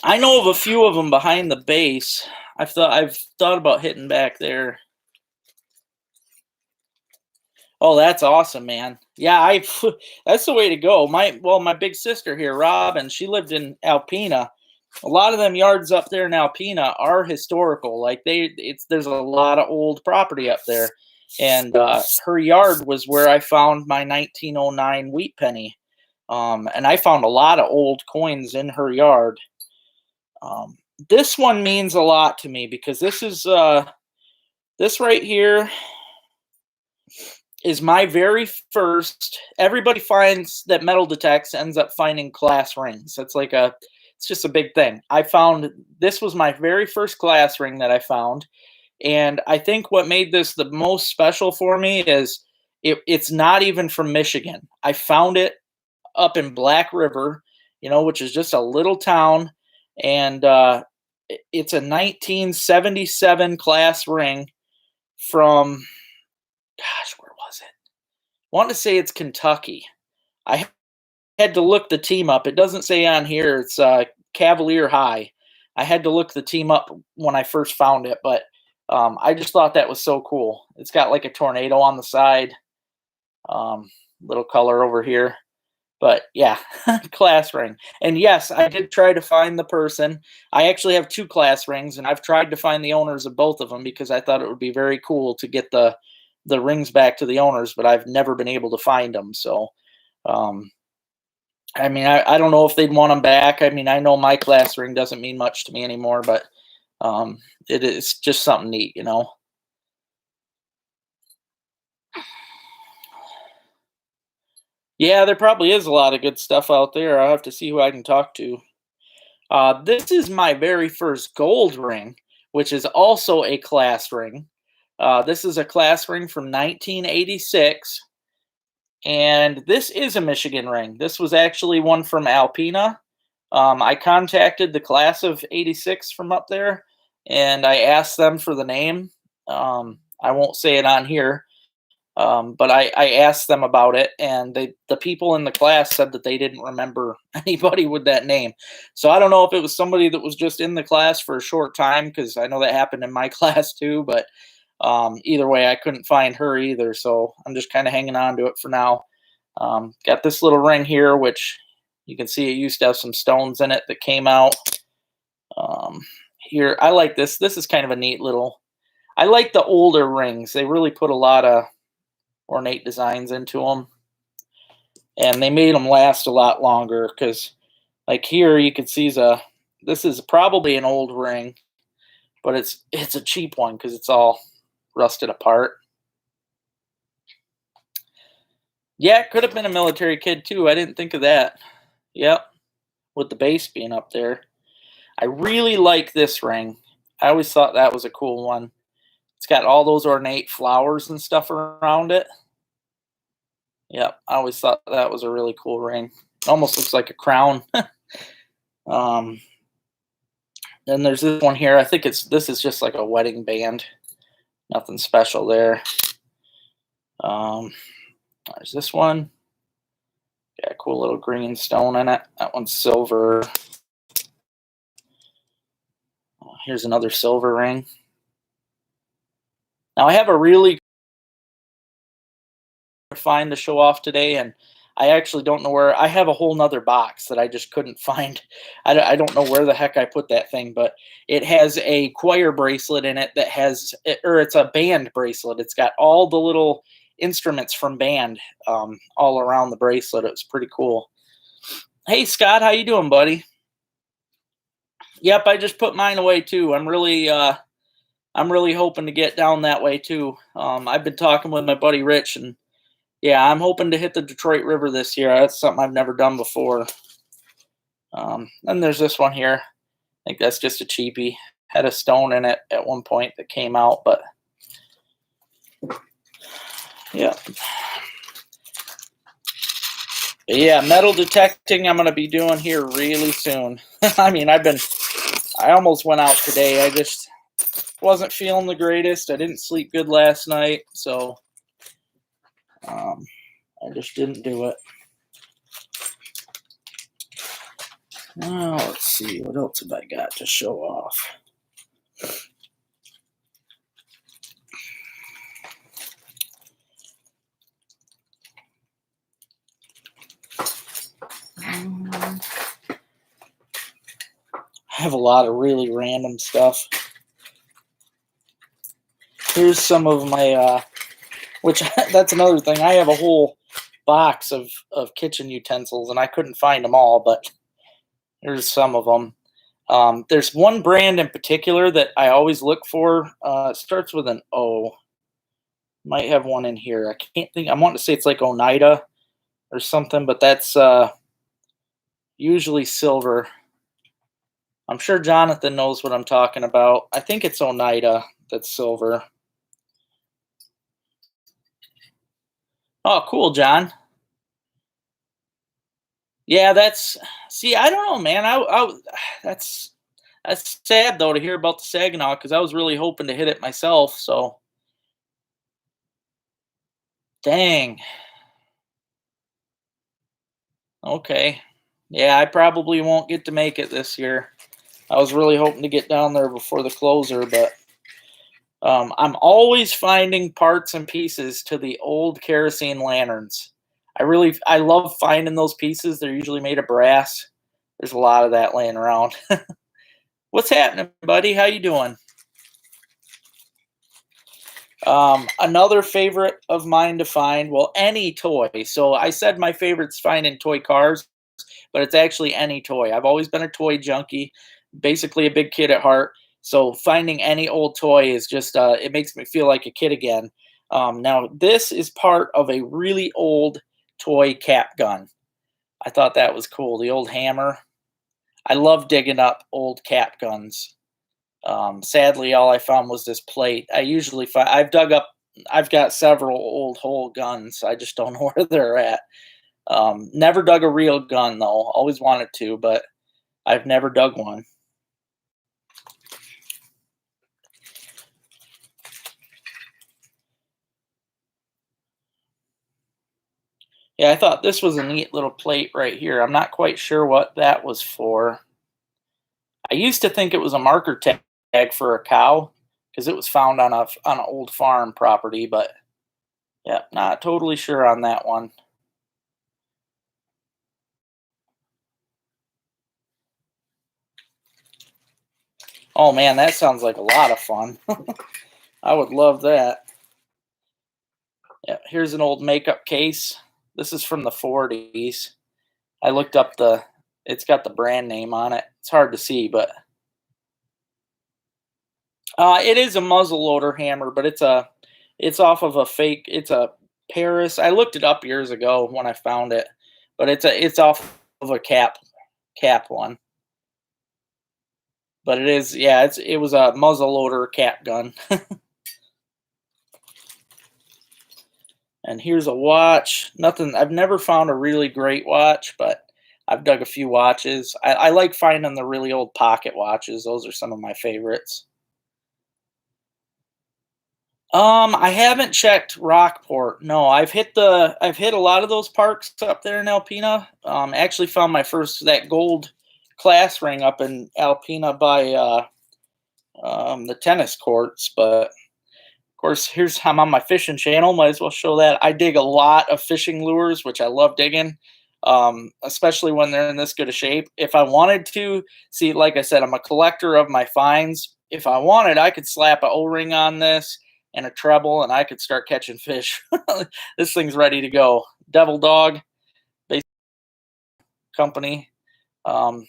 I know of a few of them behind the base. I've thought about hitting back there. Oh, that's awesome, man. Yeah, that's the way to go. My big sister here, Robin, she lived in Alpena. A lot of them yards up there in Alpena are historical. Like there's a lot of old property up there. And her yard was where I found my 1909 wheat penny. And I found a lot of old coins in her yard. This one means a lot to me because this right here is my very first. Everybody finds that metal detects ends up finding class rings. It's just a big thing. This was my very first class ring that I found. And I think what made this the most special for me is it's not even from Michigan. I found it up in Black River, which is just a little town. And it's a 1977 class ring from, gosh, where was it? I want to say it's Kentucky. I had to look the team up. It doesn't say on here. It's Cavalier High. I had to look the team up when I first found it, but I just thought that was so cool. It's got like a tornado on the side, little color over here. But yeah, class ring. And yes, I did try to find the person. I actually have 2 class rings, and I've tried to find the owners of both of them because I thought it would be very cool to get the rings back to the owners, but I've never been able to find them. So, I mean, I don't know if they'd want them back. I mean, I know my class ring doesn't mean much to me anymore, but it is just something neat, Yeah, there probably is a lot of good stuff out there. I'll have to see who I can talk to. This is my very first gold ring, which is also a class ring. This is a class ring from 1986, and this is a Michigan ring. This was actually one from Alpena. I contacted the class of '86 from up there, and I asked them for the name. I won't say it on here, but I asked them about it, and the people in the class said that they didn't remember anybody with that name. So I don't know if it was somebody that was just in the class for a short time, because I know that happened in my class too. But either way, I couldn't find her either, so I'm just kind of hanging on to it for now. Got this little ring here, which you can see it used to have some stones in it that came out. Here, I like this. This is kind of a neat little. I like the older rings. They really put a lot of ornate designs into them, and they made them last a lot longer. Because, like here, you can see this is probably an old ring, but it's a cheap one because it's all rusted apart. Yeah, it could have been a military kid too. I didn't think of that. Yep, with the base being up there. I really like this ring. I always thought that was a cool one. It's got all those ornate flowers and stuff around it. Yep, I always thought that was a really cool ring. Almost looks like a crown. Then there's this one here. I think this is just like a wedding band. Nothing special there. There's this one. Got a cool little green stone in it. That one's silver. Here's another silver ring. Now I have a really find to show off today, and I actually don't know where. I have a whole nother box that I just couldn't find. I don't know where the heck I put that thing, but it has a choir bracelet in it that has, or it's a band bracelet. It's got all the little instruments from band all around the bracelet. It was pretty cool. Hey Scott, how you doing, buddy? Yep, I just put mine away too. I'm really hoping to get down that way too. I've been talking with my buddy Rich, and yeah, I'm hoping to hit the Detroit River this year. That's something I've never done before. Then there's this one here. I think that's just a cheapie. Had a stone in it at one point that came out, but yeah. But yeah, metal detecting I'm going to be doing here really soon. I mean, I almost went out today. wasn't feeling the greatest. I didn't sleep good last night, so I just didn't do it. Now let's see, what else have I got to show off? I have a lot of really random stuff. Here's some of my, which that's another thing. I have a whole box of kitchen utensils, and I couldn't find them all, but here's some of them. There's one brand in particular that I always look for. It starts with an O. Might have one in here. I can't think. I want to say it's like Oneida or something, but that's usually silver. I'm sure Jonathan knows what I'm talking about. I think it's Oneida that's silver. Oh, cool, John. Yeah, that's. See, I don't know, man. That's sad though to hear about the Saginaw because I was really hoping to hit it myself. So, dang. Okay. Yeah, I probably won't get to make it this year. I was really hoping to get down there before the closer, but I'm always finding parts and pieces to the old kerosene lanterns. I love finding those pieces. They're usually made of brass. There's a lot of that laying around. What's happening, buddy? How you doing? Another favorite of mine to find, well, any toy. So I said my favorite's finding toy cars, but it's actually any toy. I've always been a toy junkie, basically a big kid at heart. So finding any old toy is just it makes me feel like a kid again. Now this is part of a really old toy cap gun. I thought that was cool. The old hammer. I love digging up old cap guns. Sadly, all I found was this plate. I usually find I've dug up. I've got several old whole guns. I just don't know where they're at. Never dug a real gun though. Always wanted to, but I've never dug one. Yeah, I thought this was a neat little plate right here. I'm not quite sure what that was for. I used to think it was a marker tag for a cow because it was found on an old farm property, but yeah, not totally sure on that one. Oh man, that sounds like a lot of fun. I would love that. Yeah, here's an old makeup case. This is from the 40s. I looked up it's got the brand name on it. It's hard to see, but it is a muzzle loader hammer, but it's off of a fake. It's a Paris. I looked it up years ago when I found it, but it's off of a cap one. But it is, yeah, it was a muzzle loader cap gun. And here's a watch. Nothing. I've never found a really great watch, but I've dug a few watches. I like finding the really old pocket watches. Those are some of my favorites. I haven't checked Rockport. No, I've hit a lot of those parks up there in Alpena. Actually found my first that gold class ring up in Alpena by the tennis courts. But of course, here's I'm on my fishing channel. Might as well show that. I dig a lot of fishing lures, which I love digging, especially when they're in this good a shape. If I wanted to, see, like I said, I'm a collector of my finds. If I wanted, I could slap a O-ring on this and a treble, and I could start catching fish. This thing's ready to go. Devil Dog Base Company. Um,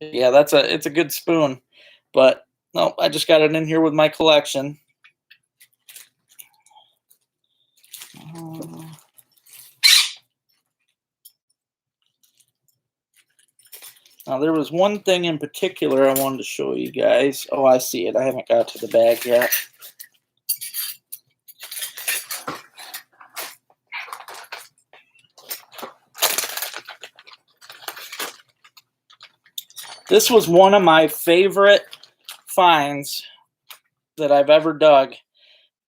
yeah, it's a good spoon, but no, I just got it in here with my collection. Now there was one thing in particular I wanted to show you guys. Oh, I see it. I haven't got to the bag yet. This was one of my favorite finds that I've ever dug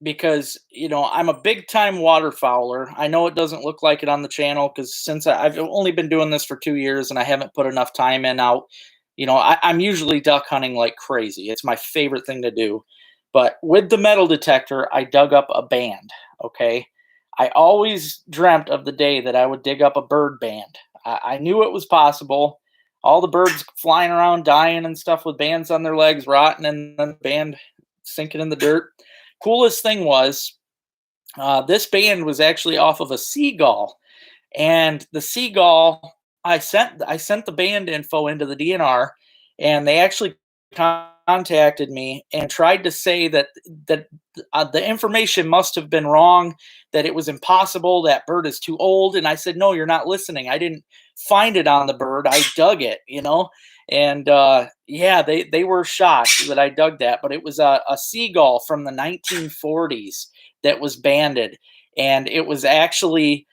because I'm a big time waterfowler. I know it doesn't look like it on the channel because since I've only been doing this for 2 years and I haven't put enough time in out. I'm usually duck hunting like crazy. It's my favorite thing to do. But with the metal detector, I dug up a band. Okay, I always dreamt of the day that I would dig up a bird band. I knew it was possible. All the birds flying around, dying and stuff with bands on their legs, rotting, and then the band sinking in the dirt. Coolest thing was this band was actually off of a seagull, and the seagull I sent the band info into the DNR, and they actually contacted me and tried to say that the information must have been wrong, that it was impossible, that bird is too old. And I said, no, you're not listening. I didn't find it on the bird. I dug it. And yeah, they were shocked that I dug that, but it was a seagull from the 1940s that was banded, and it was actually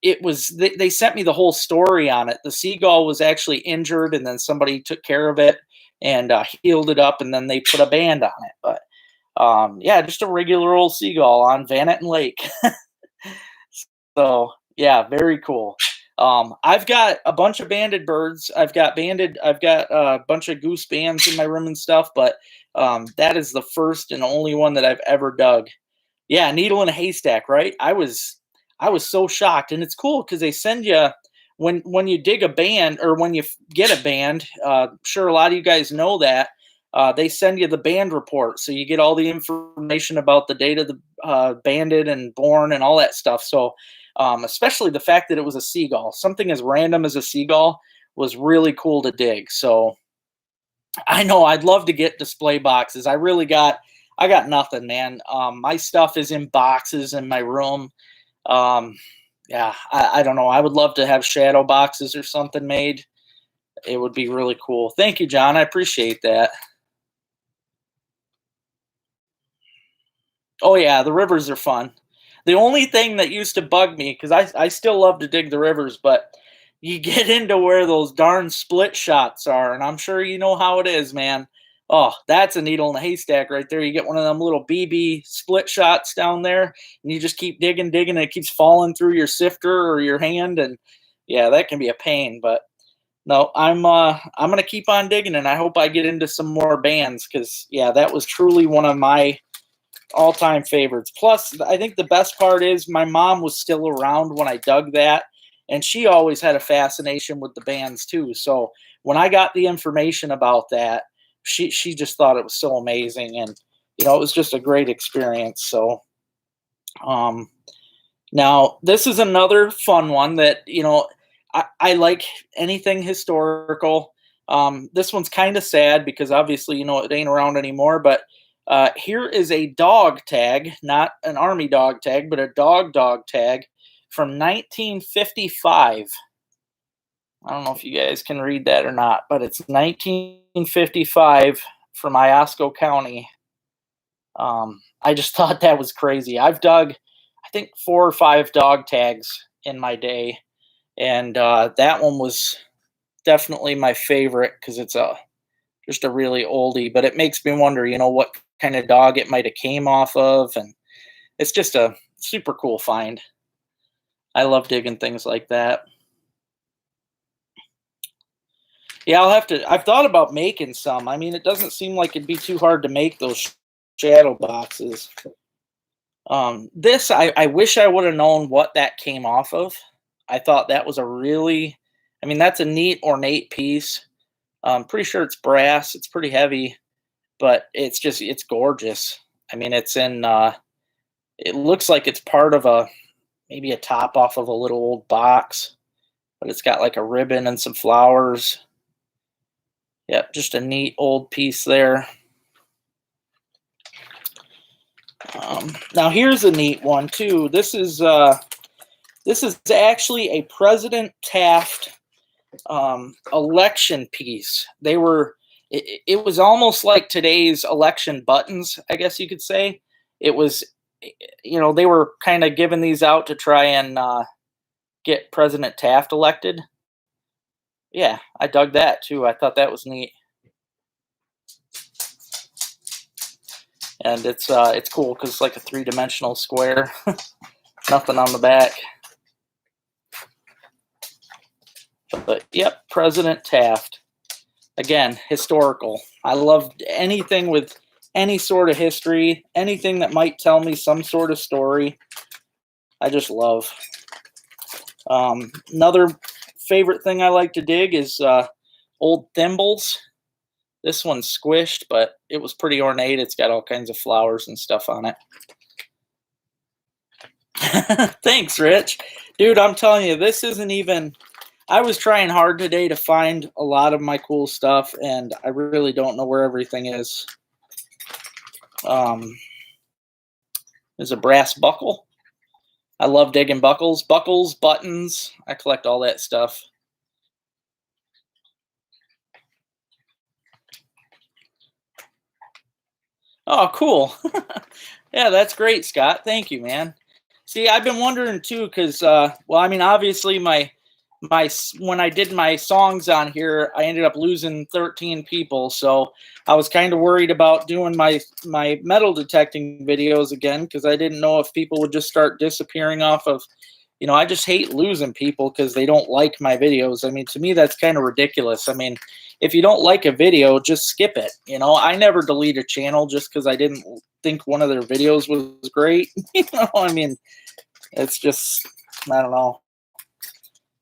it was they sent me the whole story on it. The seagull was actually injured, and then somebody took care of it and healed it up, and then they put a band on it. But yeah, just a regular old seagull on Van Lake. So yeah, very cool. I've got a bunch of banded birds. I've got a bunch of goose bands in my room and stuff, but that is the first and only one that I've ever dug. Yeah, needle in a haystack, right? I was so shocked, and it's cool because they send you when you dig a band or when you get a band. Sure, a lot of you guys know that they send you the band report, so you get all the information about the date of the banded and born and all that stuff. So, especially the fact that it was a seagull, something as random as a seagull, was really cool to dig. So I know I'd love to get display boxes. I got nothing, man. My stuff is in boxes in my room. Um, yeah, I don't know. I would love to have shadow boxes or something made. It would be really cool. Thank you, John. I appreciate that. Oh yeah, the rivers are fun. The only thing that used to bug me, because I still love to dig the rivers, but you get into where those darn split shots are, and I'm sure you know how it is, man. Oh, that's a needle in a haystack right there. You get one of them little BB split shots down there, and you just keep digging, digging, and it keeps falling through your sifter or your hand, and yeah, that can be a pain. But no, I'm gonna keep on digging, and I hope I get into some more bands because yeah, that was truly one of my all-time favorites. Plus, I think the best part is my mom was still around when I dug that, and she always had a fascination with the bands too. So when I got the information about that, she just thought it was so amazing, and it was just a great experience. So um, now this is another fun one that I like anything historical. This one's kind of sad because obviously it ain't around anymore. But here is a dog tag, not an army dog tag, but a dog tag from 1955. I don't know if you guys can read that or not, but it's 1955 from Iosco County. I just thought that was crazy. I've dug, I think, 4 or 5 dog tags in my day, and that one was definitely my favorite because it's just a really oldie. But it makes me wonder, what kind of dog it might have came off of, and it's just a super cool find. I love digging things like that. Yeah, I've thought about making some. I mean, it doesn't seem like it'd be too hard to make those shadow boxes. This I wish I would have known what that came off of. I thought that was I mean, that's a neat ornate piece. I'm pretty sure it's brass. It's pretty heavy, but it's gorgeous. I mean, it looks like it's part of maybe a top off of a little old box, but it's got like a ribbon and some flowers. Yep, just a neat old piece there. Now here's a neat one too. This is actually a President Taft election piece. It was almost like today's election buttons, I guess you could say. It was, they were kind of giving these out to try and get President Taft elected. Yeah, I dug that too. I thought that was neat. and it's cool because it's like a three-dimensional square. Nothing on the back. But yep, President Taft. Again, historical. I love anything with any sort of history, anything that might tell me some sort of story. I just love. Another favorite thing I like to dig is old thimbles. This one's squished, but it was pretty ornate. It's got all kinds of flowers and stuff on it. Thanks, Rich. Dude, I'm telling you, this isn't even. I was trying hard today to find a lot of my cool stuff, and I really don't know where everything is. There's a brass buckle. I love digging buckles. Buckles, buttons. I collect all that stuff. Oh, cool. Yeah, that's great, Scott. Thank you, man. See, I've been wondering too, because well, I mean, obviously, when I did my songs on here, I ended up losing 13 people, so I was kind of worried about doing my metal detecting videos again because I didn't know if people would just start disappearing off of. I just hate losing people because they don't like my videos. I mean, to me, that's kind of ridiculous. I mean, if you don't like a video, just skip it. I never delete a channel just because I didn't think one of their videos was great. I mean, it's just, I don't know.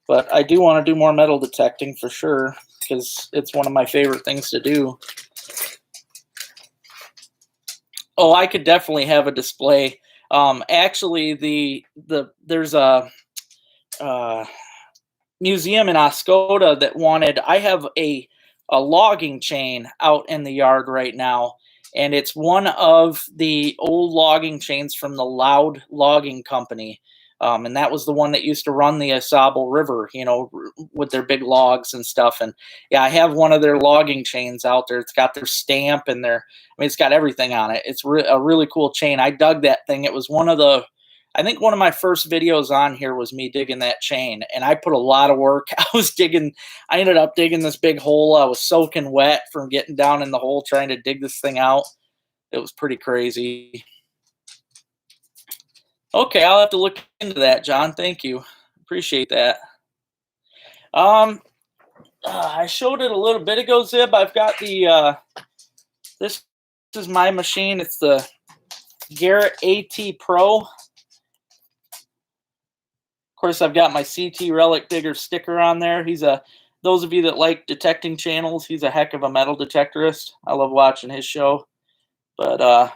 But I do want to do more metal detecting for sure because it's one of my favorite things to do. Oh, I could definitely have a display. Actually, there's a museum in Oscoda that wanted. I have a logging chain out in the yard right now, and it's one of the old logging chains from the Loud Logging Company. And that was the one that used to run the Asable River, with their big logs and stuff. And yeah, I have one of their logging chains out there. It's got their stamp and it's got everything on it. It's a really cool chain. I dug that thing. It was I think one of my first videos on here was me digging that chain, and I put a lot of work. I ended up digging this big hole. I was soaking wet from getting down in the hole trying to dig this thing out. It was pretty crazy. Okay, I'll have to look into that, John. Thank you. Appreciate that. I showed it a little bit ago, Zib. I've got this is my machine. It's the Garrett AT Pro. Of course, I've got my CT Relic Digger sticker on there. Those of you that like detecting channels, he's a heck of a metal detectorist. I love watching his show. But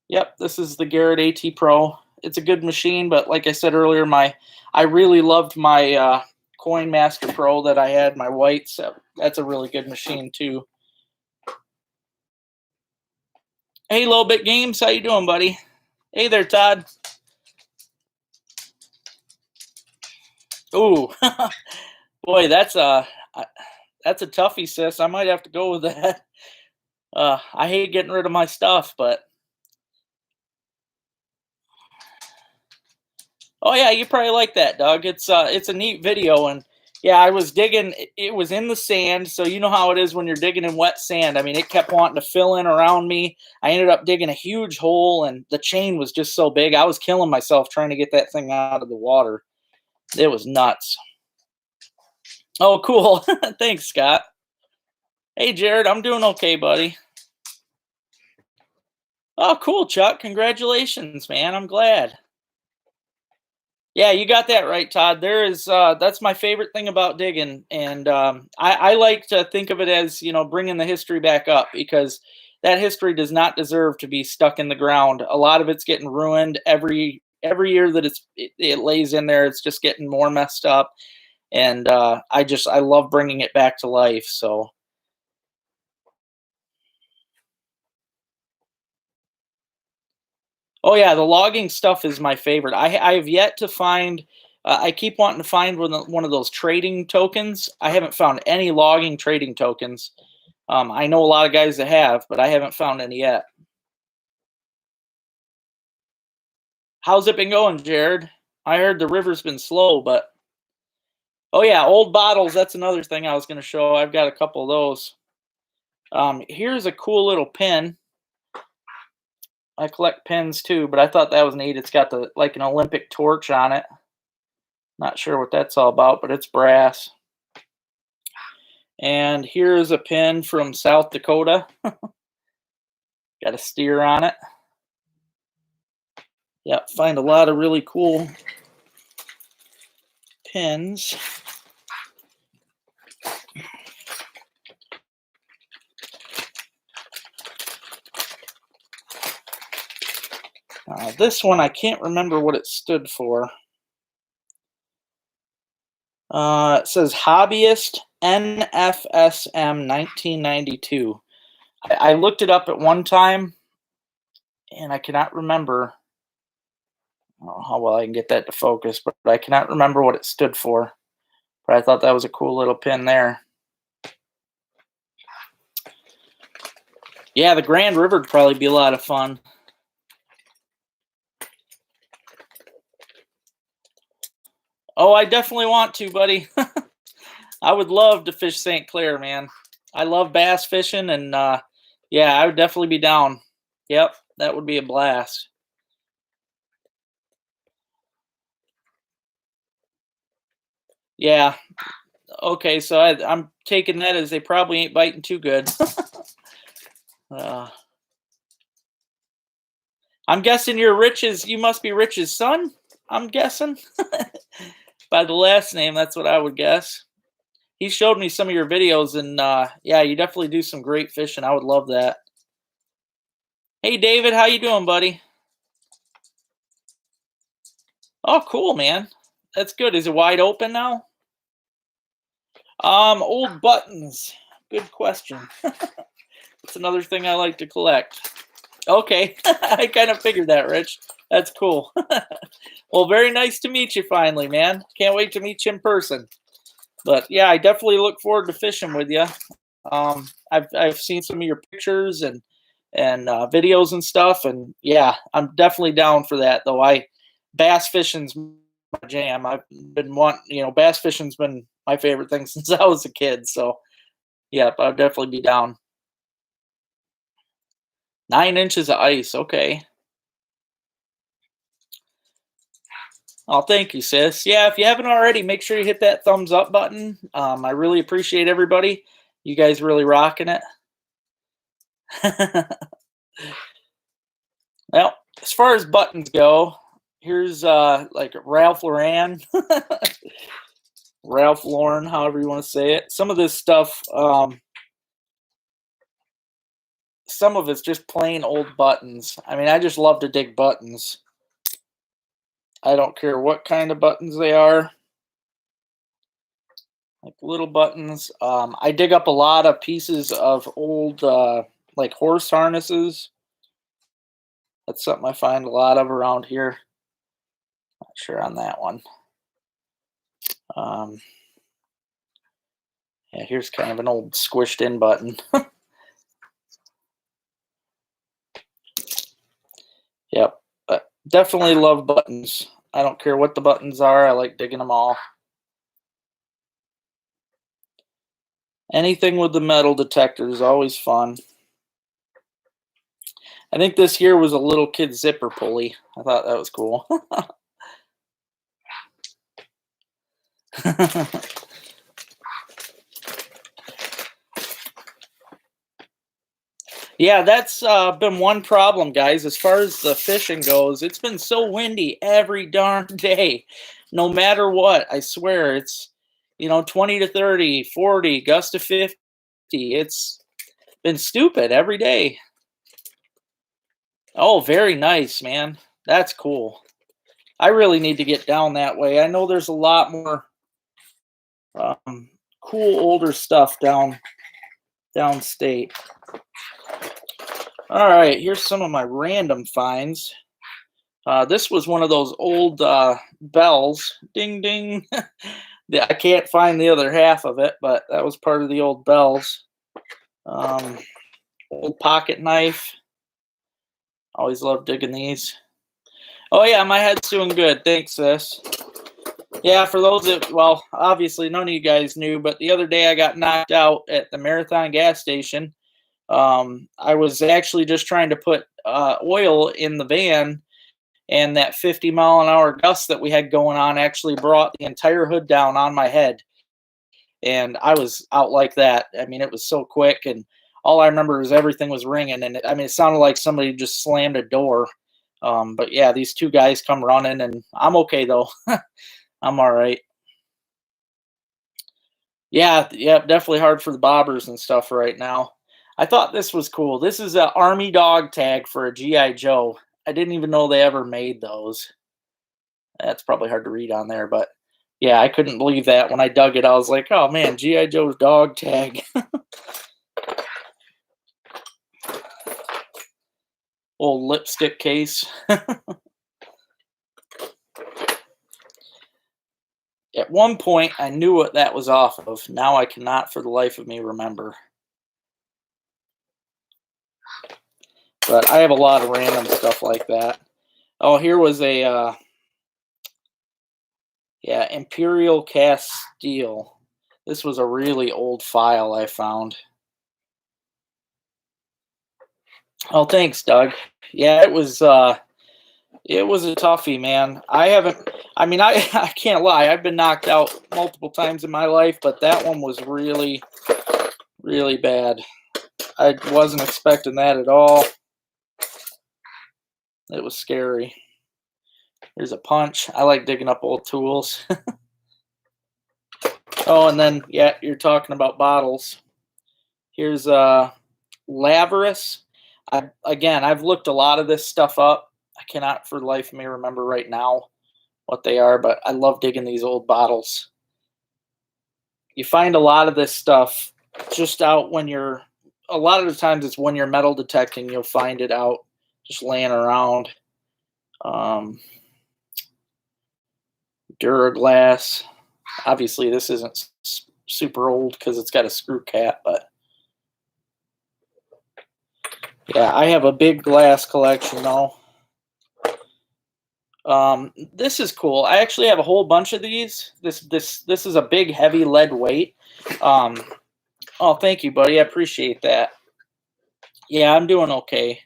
yep, this is the Garrett AT Pro. It's a good machine, but like I said earlier, I really loved my Coin Master Pro that I had, my whites. That's a really good machine too. Hey, Low Bit Games, how you doing, buddy? Hey there, Todd. Ooh, boy, that's a toughie, sis. I might have to go with that. I hate getting rid of my stuff, but oh yeah, you probably like that, Doug. It's a neat video, and yeah, I was digging. It was in the sand, so you know how it is when you're digging in wet sand. I mean, it kept wanting to fill in around me. I ended up digging a huge hole, and the chain was just so big. I was killing myself trying to get that thing out of the water. It was nuts. Oh, cool. Thanks, Scott. Hey, Jared, I'm doing okay, buddy. Oh, cool, Chuck. Congratulations, man. I'm glad. Yeah, you got that right, Todd. That's my favorite thing about digging, and I like to think of it as bringing the history back up because that history does not deserve to be stuck in the ground. A lot of it's getting ruined every year that it lays in there. It's just getting more messed up, and I love bringing it back to life. So. Oh yeah, the logging stuff is my favorite. I have yet to find. I keep wanting to find one of those trading tokens. I haven't found any logging trading tokens. I know a lot of guys that have, but I haven't found any yet. How's it been going, Jared? I heard the river's been slow, but oh yeah, old bottles. That's another thing I was going to show. I've got a couple of those. Here's a cool little pin. I collect pins too, but I thought that was neat. It's got the like an Olympic torch on it. Not sure what that's all about, but it's brass. And here's a pin from South Dakota. Got a steer on it. Yep, find a lot of really cool pins. This one, I can't remember what it stood for. It says Hobbyist NFSM 1992. I looked it up at one time, and I cannot remember. I don't know how well I can get that to focus, but I cannot remember what it stood for. But I thought that was a cool little pin there. Yeah, the Grand River would probably be a lot of fun. Oh, I definitely want to, buddy. I would love to fish St. Clair, man. I love bass fishing, and yeah, I would definitely be down. Yep, that would be a blast. Yeah. Okay, so I'm taking that as they probably ain't biting too good. uh, I'm guessing you're Rich's. You must be Rich's son. I'm guessing by the last name. That's what I would guess. He showed me some of your videos, and yeah, you definitely do some great fishing. I would love that. Hey, David, how you doing, buddy? Oh, cool, man. That's good. Is it wide open now? Old buttons. Good question. It's another thing I like to collect. Okay, I kind of figured that, Rich. That's cool. Well, very nice to meet you finally, man. Can't wait to meet you in person. But yeah, I definitely look forward to fishing with you. I've seen some of your pictures and videos and stuff, and yeah, I'm definitely down for that. Though bass fishing's my jam. I've been bass fishing's been my favorite thing since I was a kid. So yeah, I'll definitely be down. 9 inches of ice. Okay. Oh, thank you, sis. Yeah, if you haven't already, make sure you hit that thumbs up button. I really appreciate everybody. You guys really rocking it. Well, as far as buttons go, here's like Ralph Lauren, Ralph Lauren, however you want to say it. Some of this stuff, some of it's just plain old buttons. I mean, I just love to dig buttons. I don't care what kind of buttons they are. Like little buttons. I dig up a lot of pieces of old like horse harnesses. That's something I find a lot of around here. Not sure on that one. Yeah, here's kind of an old squished in button. Yep. But definitely love buttons. I don't care what the buttons are. I like digging them all. Anything with the metal detector is always fun. I think this here was a little kid zipper pulley. I thought that was cool. Yeah, that's been one problem, guys. As far as the fishing goes, it's been so windy every darn day. No matter what, I swear it's 20 to 30, 40, gust to 50. It's been stupid every day. Oh, very nice, man. That's cool. I really need to get down that way. I know there's a lot more cool older stuff downstate. All right, here's some of my random finds. This was one of those old bells. Ding, ding. I can't find the other half of it, but that was part of the old bells. Old pocket knife. Always love digging these. Oh, yeah, my head's doing good. Thanks, sis. Yeah, for those that, well, obviously none of you guys knew, but the other day I got knocked out at the Marathon gas station I was actually just trying to put oil in the van, and that 50-mile-an-hour gust that we had going on actually brought the entire hood down on my head, and I was out like that. I mean, it was so quick, and all I remember is everything was ringing, and I mean, it sounded like somebody just slammed a door. But yeah, these two guys come running, and I'm okay though. I'm all right. Yeah, yeah, definitely hard for the bobbers and stuff right now. I thought this was cool. This is a Army dog tag for a GI Joe. I didn't even know they ever made those. That's probably hard to read on there, but yeah, I couldn't believe that when I dug it. I was like, "Oh man, GI Joe's dog tag." Old lipstick case. At one point, I knew what that was off of. Now I cannot for the life of me remember. But I have a lot of random stuff like that. Oh, here was a yeah, Imperial cast steel. This was a really old file I found. Oh, thanks, Doug. Yeah, it was a toughie, man. I haven't I mean, I can't lie. I've been knocked out multiple times in my life, but that one was really really bad. I wasn't expecting that at all. It was scary. Here's a punch. I like digging up old tools. Oh, and then yeah, you're talking about bottles. Here's Lavarus. I've looked a lot of this stuff up. I cannot for the life of me remember right now what they are, but I love digging these old bottles. You find a lot of this stuff just out when you're a lot of the times it's when you're metal detecting, you'll find it out just laying around. Um, Duraglass. Obviously, this isn't super old because it's got a screw cap, but yeah, I have a big glass collection though. This is cool. I actually have a whole bunch of these. This is a big, heavy lead weight. Um, oh, thank you, buddy. I appreciate that. Yeah, I'm doing okay.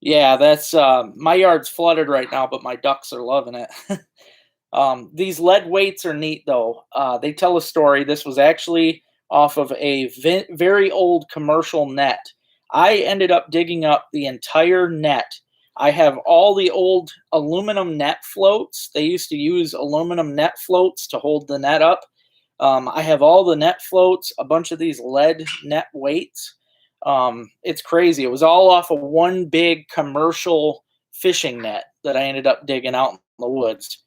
Yeah, that's my yard's flooded right now, but my ducks are loving it. These lead weights are neat though. They tell a story. This was actually off of a very old commercial net. I ended up digging up the entire net. I have all the old aluminum net floats. They used to use aluminum net floats to hold the net up. I have all the net floats, a bunch of these lead net weights. It's crazy. It was all off of one big commercial fishing net that I ended up digging out in the woods.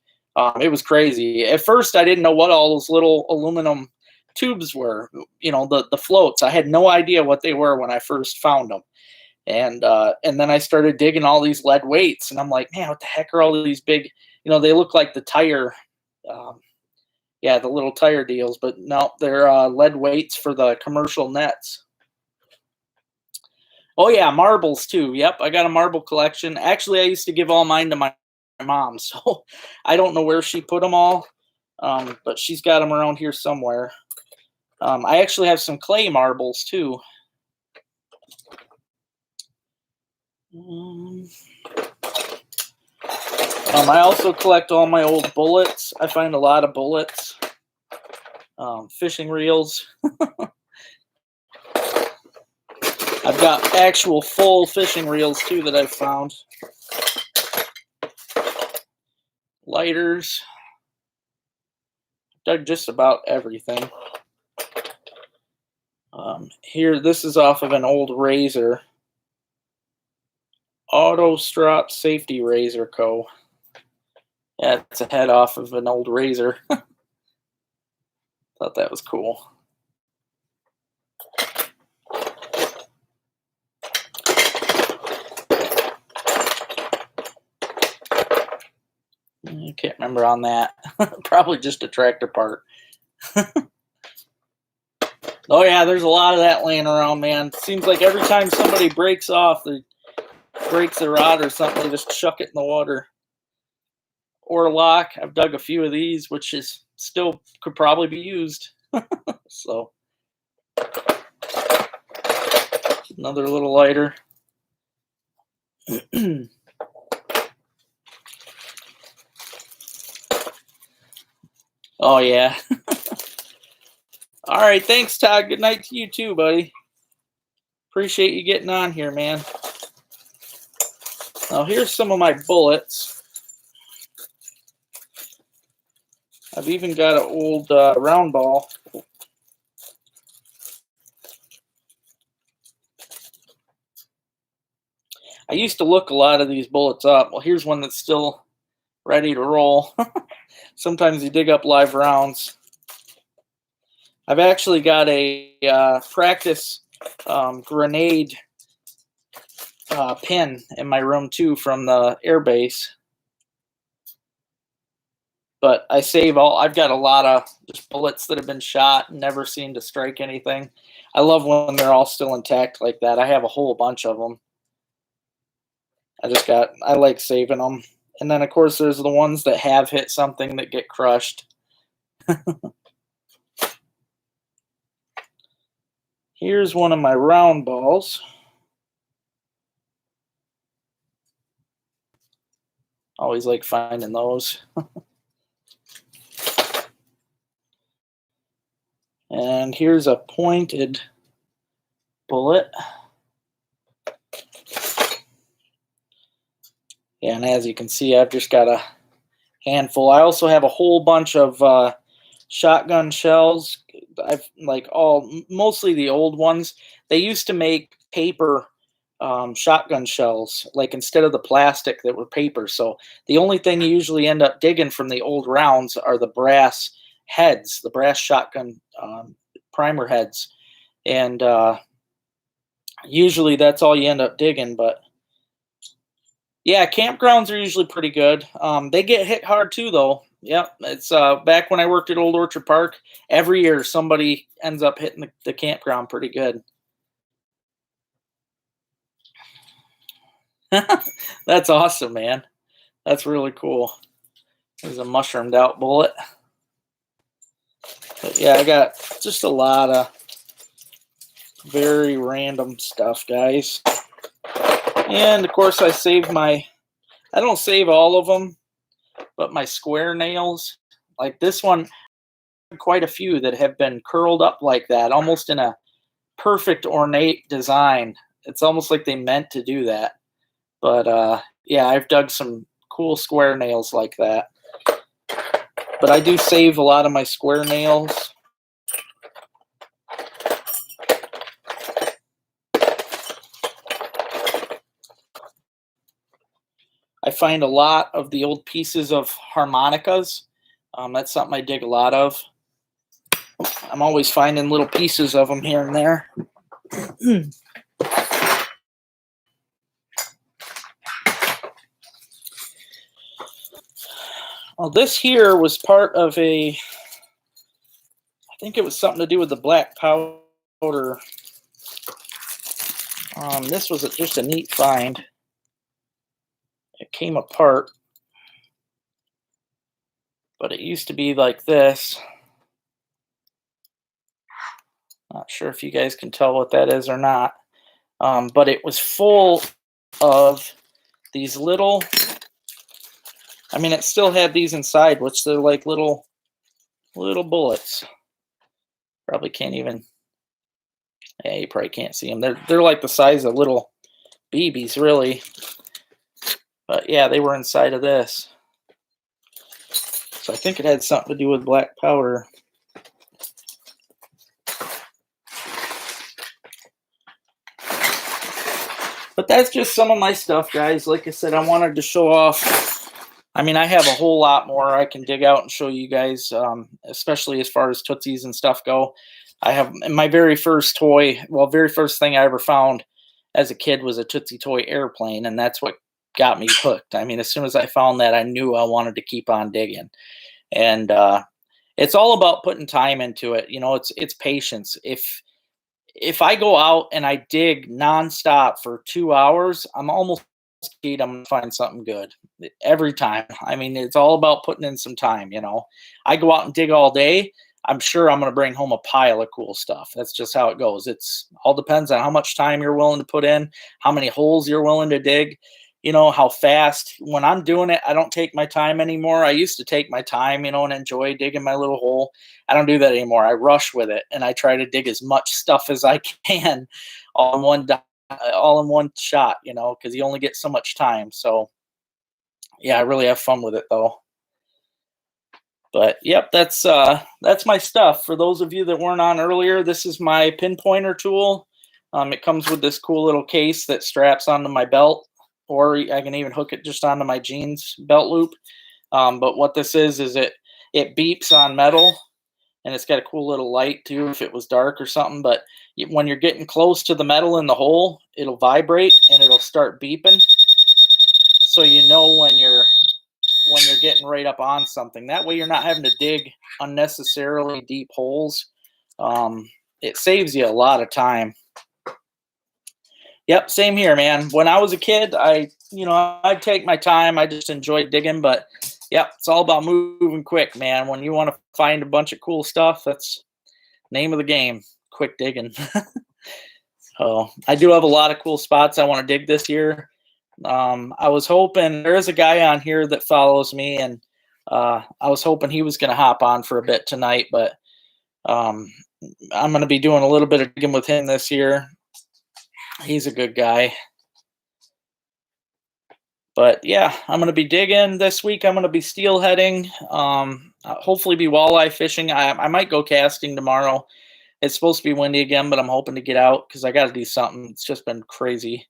It was crazy. At first, I didn't know what all those little aluminum tubes were. You know, the floats. I had no idea what they were when I first found them. And then I started digging all these lead weights, and I'm like, man, what the heck are all these big? You know, they look like the tire. Um, yeah, the little tire deals, but no, they're lead weights for the commercial nets. Oh yeah, marbles too. Yep, I got a marble collection. Actually, I used to give all mine to my mom, so I don't know where she put them all, but she's got them around here somewhere. I actually have some clay marbles too. Um, I also collect all my old bullets. I find a lot of bullets, fishing reels. I've got actual full fishing reels too that I've found. Lighters. Dug just about everything. Here, this is off of an old razor. Auto Strop Safety Razor Co. Yeah, it's a head off of an old razor. Thought that was cool. I can't remember on that. Probably just a tractor part. Oh yeah, there's a lot of that laying around, man. Seems like every time somebody breaks breaks a rod or something, they just chuck it in the water. Or lock. I've dug a few of these, which is still could probably be used. So Another little lighter. Oh, yeah. All right. Thanks, Todd. Good night to you too, buddy. Appreciate you getting on here, man. Now, here's some of my bullets. I've even got an old round ball. I used to look a lot of these bullets up. Well, here's one that's still ready to roll. Sometimes you dig up live rounds. I've actually got a practice grenade pin in my room too from the air base. But I save all. I've got a lot of just bullets that have been shot and never seem to strike anything. I love when they're all still intact like that. I have a whole bunch of them. I like saving them. And then of course there's the ones that have hit something that get crushed. Here's one of my round balls. Always like finding those. And here's a pointed bullet. Yeah, and as you can see, I've just got a handful. I also have a whole bunch of shotgun shells. I've mostly the old ones. They used to make paper shotgun shells, like instead of the plastic that were paper. So the only thing you usually end up digging from the old rounds are the brass heads, the brass shotgun primer heads, and usually that's all you end up digging. But yeah, campgrounds are usually pretty good. They get hit hard too, though. Yep, it's back when I worked at Old Orchard Park. Every year, somebody ends up hitting the campground pretty good. That's awesome, man. That's really cool. There's a mushroomed out bullet. But yeah, I got just a lot of very random stuff, guys. And of course, I don't save all of them, but my square nails, like this one, quite a few that have been curled up like that, almost in a perfect ornate design. It's almost like they meant to do that. But yeah, I've dug some cool square nails like that. But I do save a lot of my square nails. I find a lot of the old pieces of harmonicas. That's something I dig a lot of. I'm always finding little pieces of them here and there. Well, this here was part of I think it was something to do with the black powder. This was just a neat find. It came apart, but it used to be like this. Not sure if you guys can tell what that is or not, but it was full of these little, I mean, it still had these inside, which they're like little bullets. Probably can't even, yeah, you probably can't see them. They're like the size of little BBs, really. But yeah, they were inside of this. So I think it had something to do with black powder. But that's just some of my stuff, guys. Like I said, I wanted to show off. I mean, I have a whole lot more I can dig out and show you guys, especially as far as tootsies and stuff go. I have my very first toy, well, very first thing I ever found as a kid was a Tootsie Toy airplane, and that's what got me hooked. I mean, as soon as I found that, I knew I wanted to keep on digging. And it's all about putting time into it. You know, it's patience. If I go out and I dig nonstop for 2 hours, I'm almost guaranteed I'm gonna find something good every time. I mean, it's all about putting in some time. You know, I go out and dig all day. I'm sure I'm going to bring home a pile of cool stuff. That's just how it goes. It's all depends on how much time you're willing to put in, how many holes you're willing to dig, how fast. When I'm doing it, I don't take my time anymore. I used to take my time, and enjoy digging my little hole. I don't do that anymore. I rush with it and I try to dig as much stuff as I can all in all in one shot, because you only get so much time. So yeah, I really have fun with it though. But yep, that's my stuff. For those of you that weren't on earlier, this is my pinpointer tool. It comes with this cool little case that straps onto my belt, or I can even hook it just onto my jeans belt loop. But what this is it beeps on metal, and it's got a cool little light too if it was dark or something. But when you're getting close to the metal in the hole, it'll vibrate and it'll start beeping, so you know when you're getting right up on something. That way you're not having to dig unnecessarily deep holes. It saves you a lot of time. Yep, same here, man. When I was a kid, I'd take my time. I just enjoyed digging, but yep, it's all about moving quick, man. When you want to find a bunch of cool stuff, that's name of the game, quick digging. So I do have a lot of cool spots I want to dig this year. I was hoping there is a guy on here that follows me, and I was hoping he was going to hop on for a bit tonight, but I'm going to be doing a little bit of digging with him this year. He's a good guy. But yeah, I'm going to be digging this week. I'm going to be steelheading. Hopefully be walleye fishing. I might go casting tomorrow. It's supposed to be windy again, but I'm hoping to get out because I got to do something. It's just been crazy.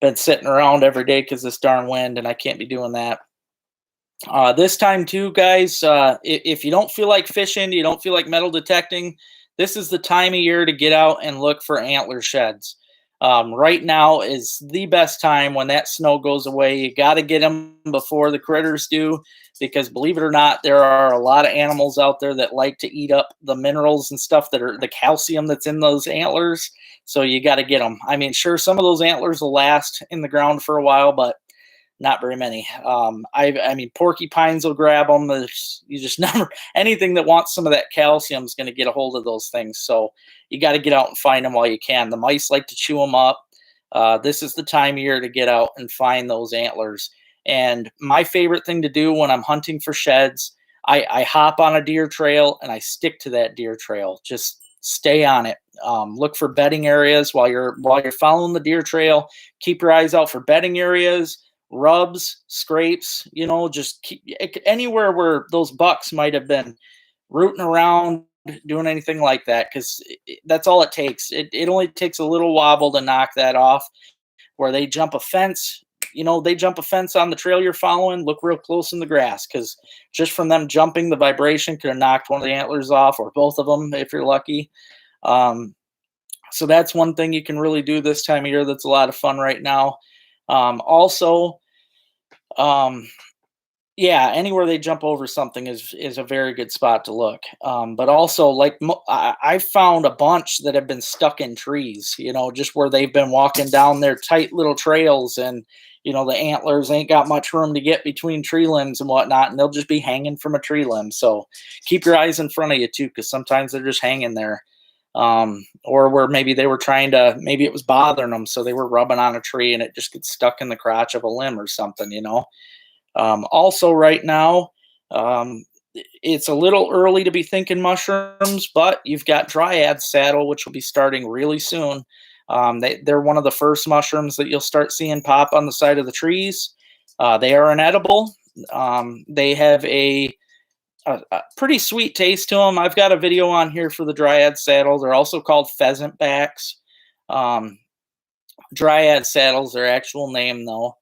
Been sitting around every day because this darn wind, and I can't be doing that. This time too, guys, if you don't feel like fishing, you don't feel like metal detecting, this is the time of year to get out and look for antler sheds. Right now is the best time when that snow goes away. You got to get them before the critters do, because believe it or not, there are a lot of animals out there that like to eat up the minerals and stuff that are the calcium that's in those antlers. So you got to get them. I mean, sure, some of those antlers will last in the ground for a while, but not very many. I mean, porcupines will grab them. You just never, anything that wants some of that calcium is going to get a hold of those things. So you got to get out and find them while you can. The mice like to chew them up. This is the time of year to get out and find those antlers. And my favorite thing to do when I'm hunting for sheds, I hop on a deer trail and I stick to that deer trail. Just stay on it. Look for bedding areas while you're following the deer trail. Keep your eyes out for bedding areas, rubs, scrapes, just keep anywhere where those bucks might have been rooting around, doing anything like that, because that's all it takes. It only takes a little wobble to knock that off. Where they jump a fence, they jump a fence on the trail you're following, look real close in the grass, because just from them jumping, the vibration could have knocked one of the antlers off, or both of them if you're lucky. So that's one thing you can really do this time of year that's a lot of fun right now. Also, yeah, anywhere they jump over something is a very good spot to look. But also, like I found a bunch that have been stuck in trees, just where they've been walking down their tight little trails, and the antlers ain't got much room to get between tree limbs and whatnot, and they'll just be hanging from a tree limb. So keep your eyes in front of you too, because sometimes they're just hanging there. Or where maybe they were maybe it was bothering them, so they were rubbing on a tree and it just gets stuck in the crotch of a limb or something. Also, right now, it's a little early to be thinking mushrooms, but you've got dryad saddle, which will be starting really soon. They're one of the first mushrooms that you'll start seeing pop on the side of the trees. They are an edible. They have a pretty sweet taste to them. I've got a video on here for the dryad saddle. They're also called pheasant backs. Dryad saddles, their actual name though.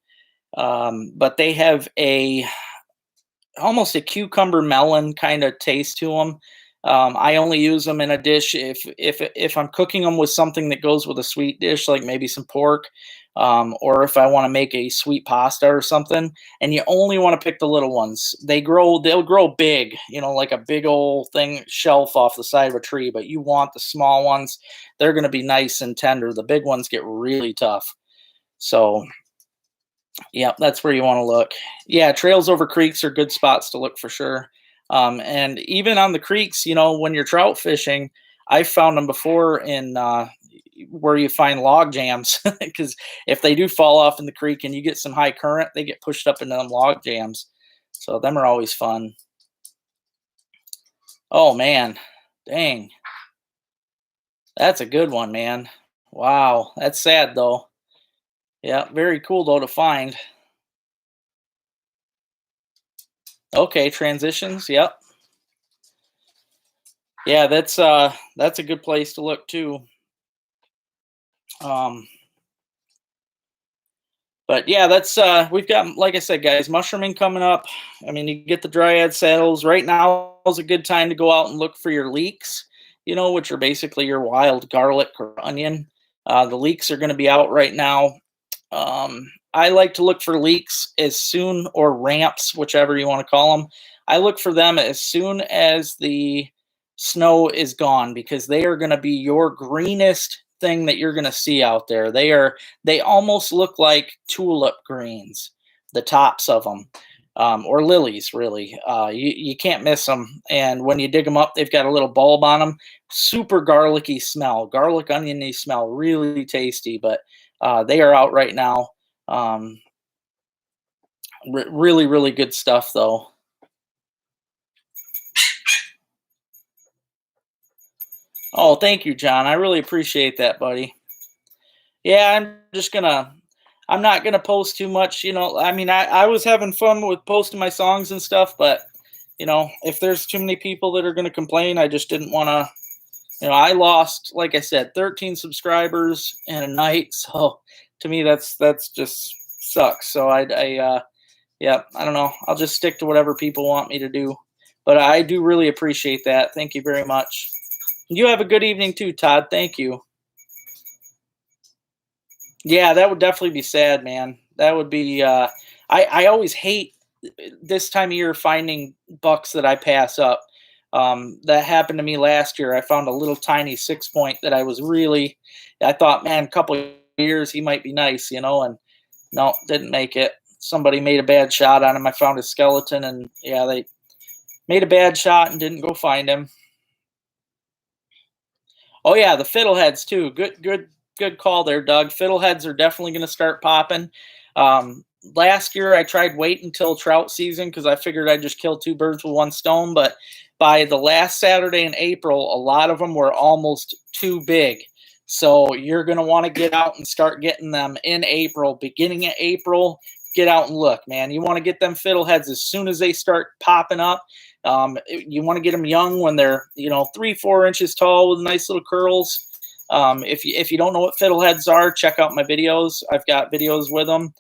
But they have almost a cucumber melon kind of taste to them. I only use them in a dish if I'm cooking them with something that goes with a sweet dish, like maybe some pork, or if I want to make a sweet pasta or something. And you only want to pick the little ones. They'll grow big, like a big old thing shelf off the side of a tree. But you want the small ones. They're going to be nice and tender. The big ones get really tough. So yeah, that's where you want to look. Yeah, trails over creeks are good spots to look for sure. And even on the creeks, when you're trout fishing, I found them before in where you find log jams, because if they do fall off in the creek and you get some high current, they get pushed up into them log jams. So them are always fun. Oh man, dang, that's a good one, man. Wow, that's sad though. Yeah, very cool though to find. Okay, transitions. Yep. Yeah, that's a good place to look too. Um, but yeah, that's we've got, like I said, guys, mushrooming coming up. I mean, you get the dryad saddles. Right now is a good time to go out and look for your leeks, which are basically your wild garlic or onion. The leeks are going to be out right now. I like to look for leeks as soon, or ramps, whichever you want to call them. I look for them as soon as the snow is gone, because they are going to be your greenest thing that you're going to see out there. They almost look like tulip greens, the tops of them, or lilies. Really, you can't miss them. And when you dig them up, they've got a little bulb on them. Super garlicky smell, garlic oniony smell, really tasty. But they are out right now. Um, really, really good stuff, though. Oh, thank you, John. I really appreciate that, buddy. Yeah, I'm not gonna post too much. I mean, I was having fun with posting my songs and stuff, but if there's too many people that are gonna complain, I just didn't want to. I lost, like I said, 13 subscribers in a night. So to me, that's just sucks. So yeah, I don't know. I'll just stick to whatever people want me to do. But I do really appreciate that. Thank you very much. You have a good evening too, Todd. Thank you. Yeah, that would definitely be sad, man. That would be. I always hate this time of year finding bucks that I pass up. That happened to me last year. I found a little tiny 6 point that I thought, man, a couple of years he might be nice, and no, didn't make it. Somebody made a bad shot on him. I found his skeleton, and yeah, they made a bad shot and didn't go find him. Oh yeah, the fiddleheads too. Good call there, Doug. Fiddleheads are definitely going to start popping. Last year I tried waiting until trout season because I figured I'd just kill two birds with one stone. But by the last Saturday in April, a lot of them were almost too big. So you're going to want to get out and start getting them in April, beginning of April. Get out and look, man. You want to get them fiddleheads as soon as they start popping up. You want to get them young when they're 3-4 inches tall with nice little curls. If you don't know what fiddleheads are, check out my videos. I've got videos with them.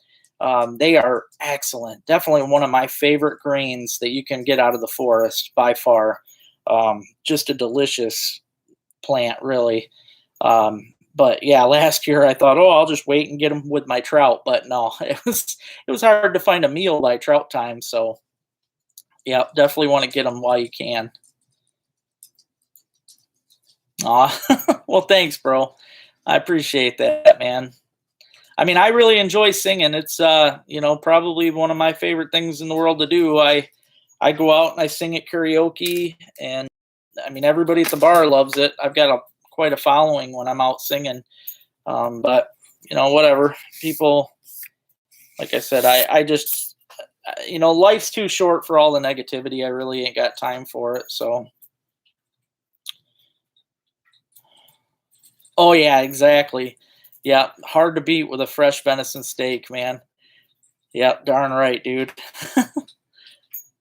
They are excellent. Definitely one of my favorite greens that you can get out of the forest by far. Just a delicious plant, really. But yeah, last year I thought, oh, I'll just wait and get them with my trout. But no, it was hard to find a meal by trout time. So yeah, definitely want to get them while you can. Aw, well, thanks, bro. I appreciate that, man. I mean, I really enjoy singing. It's probably one of my favorite things in the world to do. I go out and I sing at karaoke, and I mean everybody at the bar loves it. I've got quite a following when I'm out singing. But whatever. People, like I said, I just life's too short for all the negativity. I really ain't got time for it. So oh yeah, exactly. Yeah, hard to beat with a fresh venison steak, man. Yep, darn right, dude.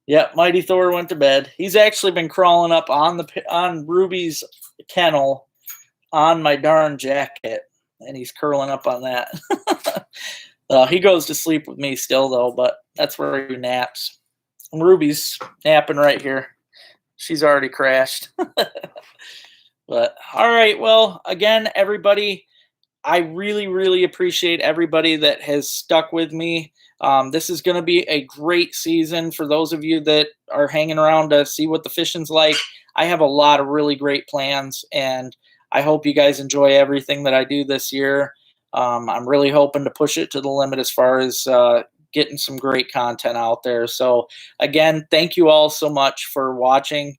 Yep, Mighty Thor went to bed. He's actually been crawling up on Ruby's kennel on my darn jacket, and he's curling up on that. He goes to sleep with me still though, but that's where he naps. And Ruby's napping right here. She's already crashed. But all right, well, again, everybody, I really, really appreciate everybody that has stuck with me. This is going to be a great season for those of you that are hanging around to see what the fishing's like. I have a lot of really great plans, and I hope you guys enjoy everything that I do this year. I'm really hoping to push it to the limit as far as getting some great content out there. So again, thank you all so much for watching.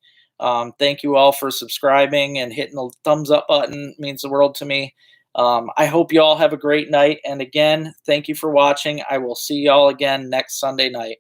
Thank you all for subscribing and hitting the thumbs up button. It means the world to me. I hope you all have a great night. And again, thank you for watching. I will see y'all again next Sunday night.